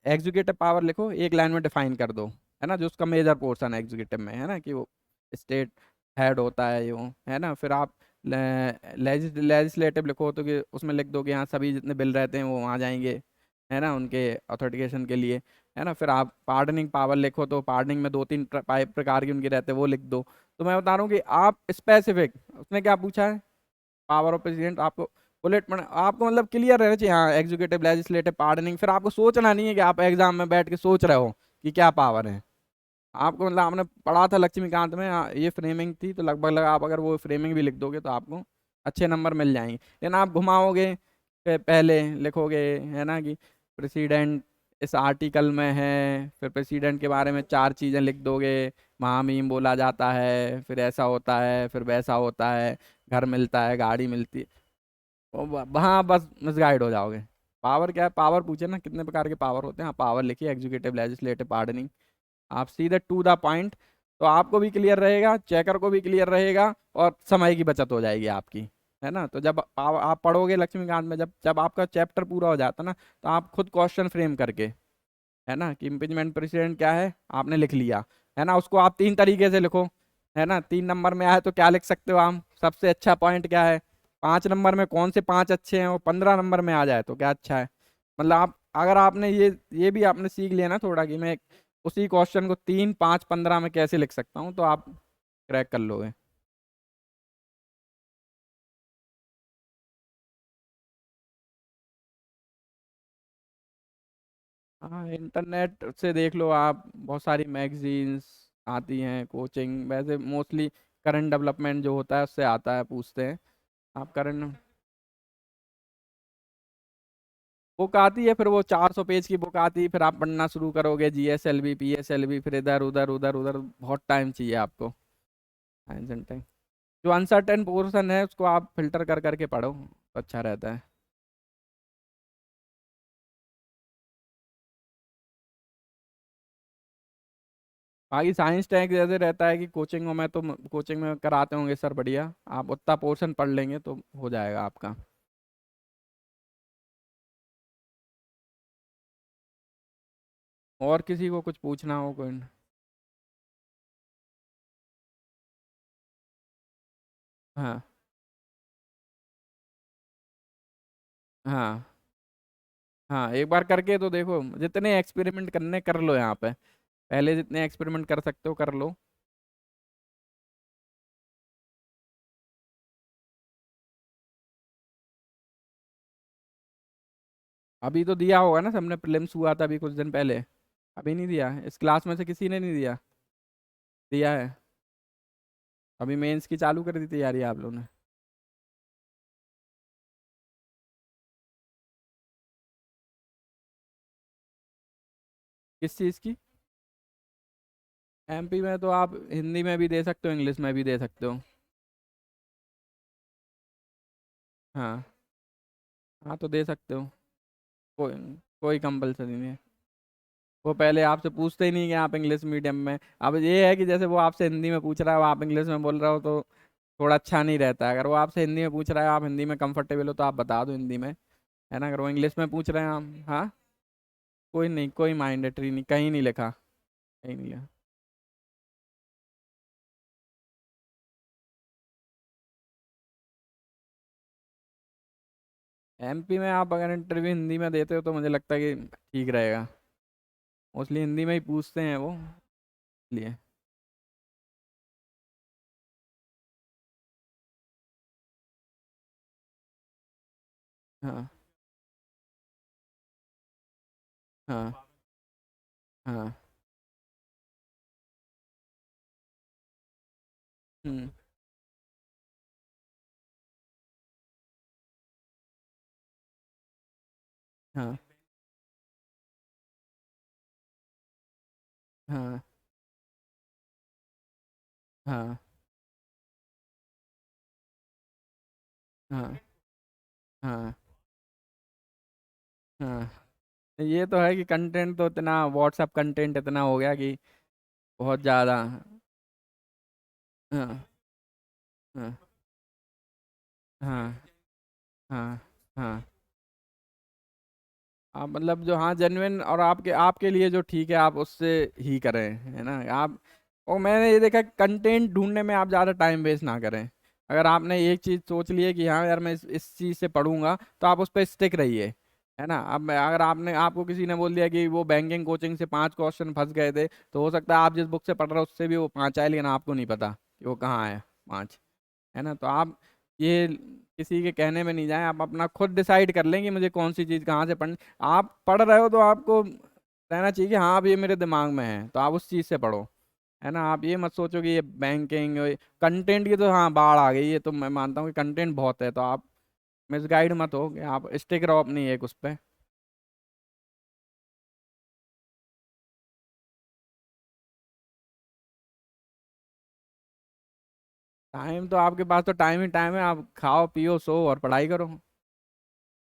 एग्जीक्यूटिव पावर लिखो, एक लाइन में डिफाइन कर दो, है ना, जो उसका मेजर पोर्शन है एग्जीक्यूटिव में, है ना, कि वो स्टेट हेड होता है ये वो, है ना। फिर आप लेजिस्लेटिव लिखो तो कि उसमें लिख दो कि हाँ सभी जितने बिल रहते हैं वो वहाँ जाएंगे, है ना, उनके ऑथेंटिकेशन के लिए, है ना। फिर आप पार्डनिंग पावर लिखो तो पार्डनिंग में 2-3 प्रकार की उनके रहते हैं, वो लिख दो। तो मैं बता रहा हूँ कि आप स्पेसिफिक, उसने क्या पूछा है, पावर ऑफ प्रेसिडेंट, आपको बुलेट पॉइंट आपको मतलब क्लियर रहना चाहिए, हाँ एग्जीक्यूटिव, लेजिस्लेटिव, पार्डनिंग। फिर आपको सोचना नहीं है कि आप एग्जाम में बैठ के सोच रहे हो कि क्या पावर है। आपको मतलब आपने पढ़ा था लक्ष्मीकांत में, हाँ, ये फ्रेमिंग थी, तो लगभग आप अगर वो फ्रेमिंग भी लिख दोगे तो आपको अच्छे नंबर मिल जाएंगे। लेकिन आप घुमाओगे, पहले लिखोगे, है ना, कि प्रेसिडेंट इस आर्टिकल में है, फिर प्रेसिडेंट के बारे में 4 चीज़ें लिख दोगे, महामहिम बोला जाता है, फिर ऐसा होता है, फिर वैसा होता है, घर मिलता है, गाड़ी मिलती है, वहाँ बस मिसगाइड हो जाओगे। पावर क्या है, पावर पूछे ना कितने प्रकार के पावर होते हैं, हाँ पावर लिखिए, एग्जीक्यूटिव, लेजिस्लेटिव, पार्डनिंग, आप सीधे टू द पॉइंट। तो आपको भी क्लियर रहेगा, चेकर को भी क्लियर रहेगा, और समय की बचत हो जाएगी आपकी, है ना। तो जब आप पढ़ोगे लक्ष्मीकांत में, जब जब आपका चैप्टर पूरा हो जाता ना, तो आप खुद क्वेश्चन फ्रेम करके, है ना, कि इम्पीचमेंट प्रेसिडेंट क्या है आपने लिख लिया, है ना, उसको आप 3 तरीके से लिखो, है ना। 3 नंबर में आए तो क्या लिख सकते हो आप, सबसे अच्छा पॉइंट क्या है, 5 नंबर में कौन से 5 अच्छे हैं, और 15 नंबर में आ जाए तो क्या अच्छा है। मतलब आप अगर आपने ये भी आपने सीख लिया ना थोड़ा, कि मैं उसी क्वेश्चन को 3, 5, 15 में कैसे लिख सकता हूँ, तो आप क्रैक कर लोगे। हाँ, इंटरनेट से देख लो आप, बहुत सारी मैगजीन्स आती हैं, कोचिंग, वैसे मोस्टली करंट डेवलपमेंट जो होता है उससे आता है, पूछते हैं आप करंट। बुक आती है, फिर वो 400 पेज की बुक आती है, फिर आप पढ़ना शुरू करोगे, GSLV, PSLV, फिर इधर उधर उधर उधर, बहुत टाइम चाहिए आपको, टाइम। जो अनसर्टेन पोर्शन है उसको आप फिल्टर कर करके पढ़ो तो अच्छा रहता है। बाकी साइंस टैग जैसे रहता है कि कोचिंगों में, तो कोचिंग में कराते होंगे सर बढ़िया, आप उतना पोर्शन पढ़ लेंगे तो हो जाएगा आपका। और किसी को कुछ पूछना हो कोई। हाँ, हाँ, हाँ, एक बार करके तो देखो, जितने एक्सपेरिमेंट करने कर लो यहाँ पे, पहले जितने एक्सपेरिमेंट कर सकते हो कर लो। अभी तो दिया होगा ना सबने, प्रीलिम्स हुआ था अभी कुछ दिन पहले। अभी नहीं दिया इस क्लास में से किसी ने नहीं दिया? दिया है। अभी मेंस की चालू कर दी तैयारी आप लोगों ने? किस चीज़ की? MP में तो आप हिंदी में भी दे सकते हो, इंग्लिश में भी दे सकते हो। हाँ, हाँ, तो दे सकते हो। कोई कोई कंपलसरी नहीं है। वो पहले आपसे पूछते ही नहीं कि आप इंग्लिश मीडियम में। अब ये है कि जैसे वो आपसे हिंदी में पूछ रहा है, आप इंग्लिश में बोल रहे हो, तो थोड़ा अच्छा नहीं रहता है। अगर वो आपसे हिंदी में पूछ रहा है, आप हिंदी में कंफर्टेबल हो, तो आप बता दो हिंदी में, है ना। अगर वो इंग्लिश में पूछ रहे हैं आप, हाँ, कोई नहीं, कोई मैंडेटरी नहीं, कहीं नहीं लिखा, कहीं नहीं लिखा। MP में आप अगर इंटरव्यू हिंदी में देते हो तो मुझे लगता है कि ठीक रहेगा। मोस्टली हिंदी में ही पूछते हैं वो, इसलिए। हाँ, हाँ, हाँ। हम्म। हाँ हाँ हाँ हाँ हाँ हाँ। ये तो है कि कंटेंट तो इतना, व्हाट्सअप कंटेंट इतना हो गया कि बहुत ज़्यादा। हाँ हाँ हाँ हाँ हाँ। आप मतलब जो, हाँ, जेन्युइन और आपके आपके लिए जो ठीक है आप उससे ही करें, है ना आप। और मैंने ये देखा, कंटेंट ढूंढने में आप ज़्यादा टाइम वेस्ट ना करें। अगर आपने एक चीज़ सोच ली है कि हाँ यार मैं इस चीज़ से पढ़ूंगा, तो आप उस पर स्टिक रहिए, है ना। अब अगर आपने, आपको किसी ने बोल दिया कि वो बैंकिंग कोचिंग से 5 क्वेश्चन फंस गए थे, तो हो सकता है आप जिस बुक से पढ़ रहे हो उससे भी वो 5 आए, लेकिन आपको नहीं पता कि वो कहाँ है 5, है ना। तो आप ये किसी के कहने में नहीं जाएं, आप अपना खुद डिसाइड कर लें कि मुझे कौन सी चीज़ कहाँ से पढ़नी। आप पढ़ रहे हो तो आपको रहना चाहिए कि हाँ अब ये मेरे दिमाग में है, तो आप उस चीज़ से पढ़ो, है ना। आप ये मत सोचो कि ये बैंकिंग कंटेंट की तो हाँ बाढ़ आ गई, ये तो मैं मानता हूँ कि कंटेंट बहुत है, तो आप मिसगाइड मत हो कि आप स्टिक रहो अपनी एक उस पर। टाइम तो आपके पास तो टाइम ही टाइम है, आप खाओ पियो सो और पढ़ाई करो।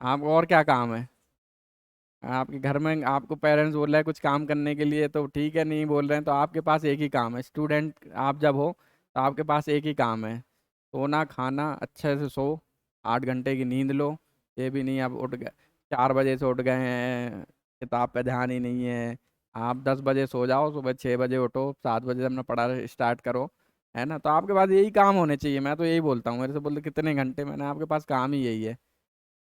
आपको और क्या काम है? आपके घर में आपको पेरेंट्स बोल रहे हैं कुछ काम करने के लिए, तो ठीक है, नहीं बोल रहे हैं तो आपके पास एक ही काम है, स्टूडेंट आप जब हो तो आपके पास एक ही काम है, सोना खाना, अच्छे से सो, 8 घंटे की नींद लो। ये भी नहीं आप उठ गए 4 बजे से उठ गए हैं, किताब पे ध्यान ही नहीं है। आप 10 बजे सो जाओ, सुबह 6 बजे उठो, 7 बजे अपना पढ़ा स्टार्ट करो, है ना। तो आपके पास यही काम होने चाहिए, मैं तो यही बोलता हूँ। मेरे से बोलते कितने घंटे, मैंने आपके पास काम ही यही है।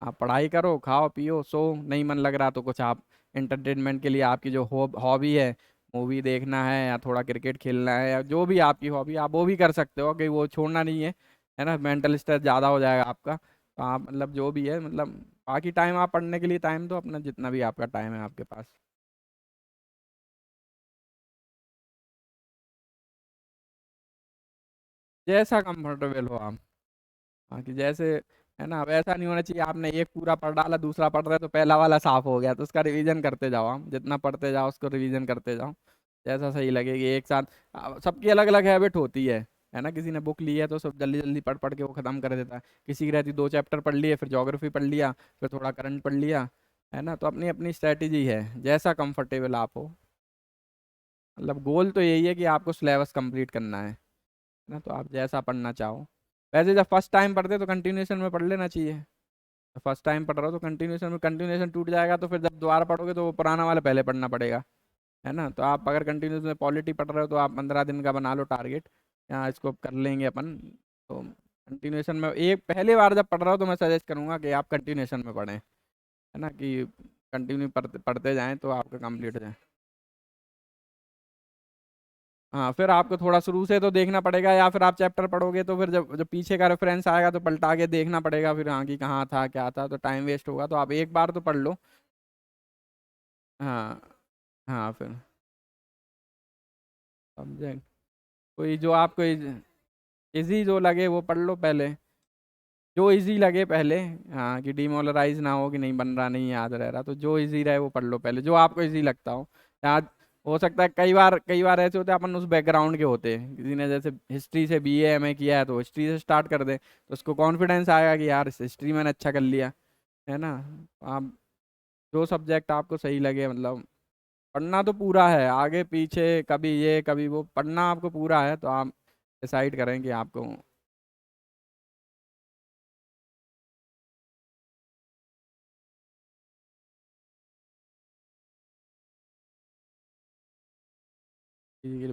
आप पढ़ाई करो, खाओ पियो सो, नहीं मन लग रहा तो कुछ आप एंटरटेनमेंट के लिए आपकी जो हॉबी है, मूवी देखना है या थोड़ा क्रिकेट खेलना है या जो भी आपकी हॉबी, आप वो भी कर सकते हो, कि वो छोड़ना नहीं है ना। मेंटल स्ट्रेस ज़्यादा हो जाएगा आपका, तो आप मतलब जो भी है, मतलब बाकी टाइम आप पढ़ने के लिए टाइम दो अपना, जितना भी आपका टाइम है आपके पास। जैसा कंफर्टेबल हो आप। हाँ, कि जैसे, है ना। अब ऐसा नहीं होना चाहिए आपने एक पूरा पढ़ डाला, दूसरा पढ़ रहे हो तो पहला वाला साफ हो गया, तो उसका रिवीजन करते जाओ, आप जितना पढ़ते जाओ उसको रिवीजन करते जाओ, जैसा सही लगे कि एक साथ। सबकी अलग अलग हैबिट होती है ना। किसी ने बुक ली है तो सब जल्दी जल्दी पढ़ पढ़ के वो खत्म कर देता है, किसी की रहती 2 चैप्टर पढ़ लिए, फिर ज्योग्राफी पढ़ लिया, फिर थोड़ा करंट पढ़ लिया, है ना। तो अपनी अपनी स्ट्रैटेजी है, जैसा कंफर्टेबल आप हो। मतलब गोल तो यही है कि आपको सिलेबस कंप्लीट करना है ना। तो आप जैसा पढ़ना चाहो। वैसे जब फर्स्ट टाइम पढ़ते तो कंटिन्यूशन में पढ़ लेना चाहिए। फर्स्ट टाइम पढ़ रहा हो तो कंटिन्यूशन में, कंटिन्यूशन टूट जाएगा तो फिर जब दोबारा पढ़ोगे तो वो पुराना वाला पहले पढ़ना पड़ेगा, है ना। तो आप अगर कंटिन्यूस में पॉलिटी पढ़ रहे हो तो आप 15 दिन का बना लो टारगेट, यहाँ इसको कर लेंगे अपन। तो कंटिन्यूशन में एक पहली बार जब पढ़ रहा हो तो मैं सजेस्ट करूँगा कि आप कंटिन्यूशन में पढ़ें, है ना, कि कंटिन्यू पढ़ते पढ़ते जाएँ तो आपका कंप्लीट हो जाए। हाँ, फिर आपको थोड़ा शुरू से तो देखना पड़ेगा, या फिर आप चैप्टर पढ़ोगे तो फिर जब जब पीछे का रेफरेंस आएगा तो पलटा के देखना पड़ेगा, फिर हाँ कि कहाँ था क्या था, तो टाइम वेस्ट होगा। तो आप एक बार तो पढ़ लो। हाँ हाँ, फिर समझे। कोई जो आपको इजी जो लगे वो पढ़ लो पहले, जो इजी लगे पहले। हाँ, कि डिमोरलाइज ना हो कि नहीं बन रहा, नहीं याद रह रहा, तो जो इजी रहे वो पढ़ लो पहले, जो आपको इजी लगता हो। याद हो सकता है कई बार ऐसे होते हैं अपन उस बैकग्राउंड के होते हैं, किसी ने जैसे हिस्ट्री से बीए एमए किया है तो हिस्ट्री से स्टार्ट कर दे, तो उसको कॉन्फिडेंस आएगा कि यार इस हिस्ट्री मैंने अच्छा कर लिया, है ना। आप जो सब्जेक्ट आपको सही लगे, मतलब पढ़ना तो पूरा है, आगे पीछे कभी ये कभी वो पढ़ना आपको पूरा है, तो आप डिसाइड करें कि आपको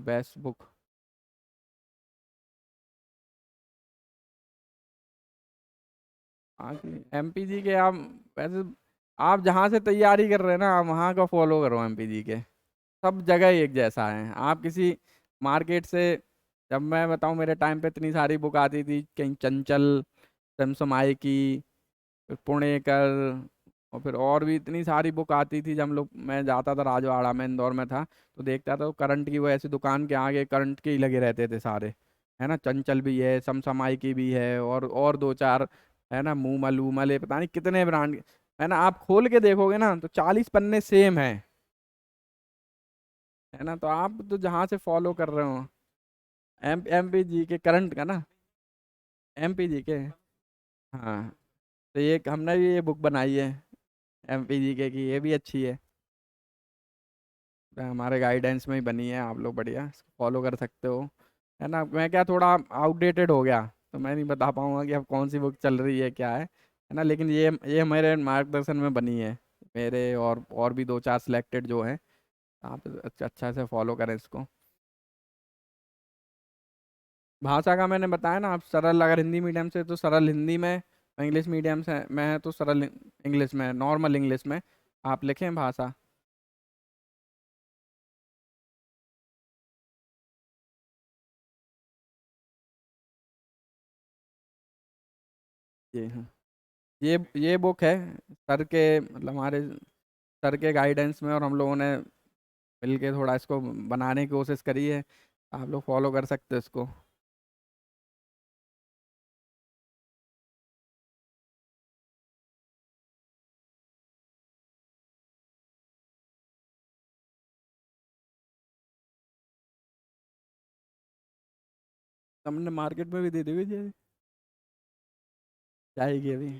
बेस्ट बुक। हाँ, एमपीजी के आप, वैसे आप जहाँ से तैयारी कर रहे हैं ना, आप वहाँ का फॉलो करो एमपीजी के। सब जगह एक जैसा है। आप किसी मार्केट से, जब मैं बताऊँ मेरे टाइम पे इतनी सारी बुक आती थी, कहीं चंचल, समसमाई की, फिर पुणेकर, और फिर और भी इतनी सारी बुक आती थी। जब हम लोग, मैं जाता था राजवाड़ा में, इंदौर में था, तो देखता था करंट की वो ऐसी दुकान के आगे करंट के ही लगे रहते थे सारे, है ना। चंचल भी है, समसमाई की भी है, और दो चार, है ना, मूमल वूमल है, पता नहीं कितने ब्रांड। है ना, आप खोल के देखोगे ना तो 40 पन्ने सेम है ना। तो आप तो जहाँ से फॉलो कर रहे हो, एम पी जी के करंट का ना, एम पी जी के। हाँ, तो ये हमने भी ये बुक बनाई है एम पी जी के की, ये भी अच्छी है। तो हमारे गाइडेंस में ही बनी है, आप लोग बढ़िया फॉलो कर सकते हो। है ना, मैं क्या थोड़ा आउटडेटेड हो गया, तो मैं नहीं बता पाऊंगा कि अब कौन सी बुक चल रही है क्या है ना। लेकिन ये मेरे मार्गदर्शन में बनी है, मेरे और भी दो चार सिलेक्टेड जो हैं। आप अच्छा से फॉलो करें इसको। भाषा का मैंने बताया ना, आप सरल, अगर हिंदी मीडियम से तो सरल हिंदी में, इंग्लिश मीडियम से मैं है तो सरल इंग्लिश में, नॉर्मल इंग्लिश में आप लिखें भाषा। ये हाँ, ये बुक है सर के, मतलब हमारे सर के गाइडेंस में, और हम लोगों ने मिल के थोड़ा इसको बनाने की कोशिश करी है। आप लोग फॉलो कर सकते हो इसको। हमने मार्केट में भी दे दी हुई है, जाएगी अभी।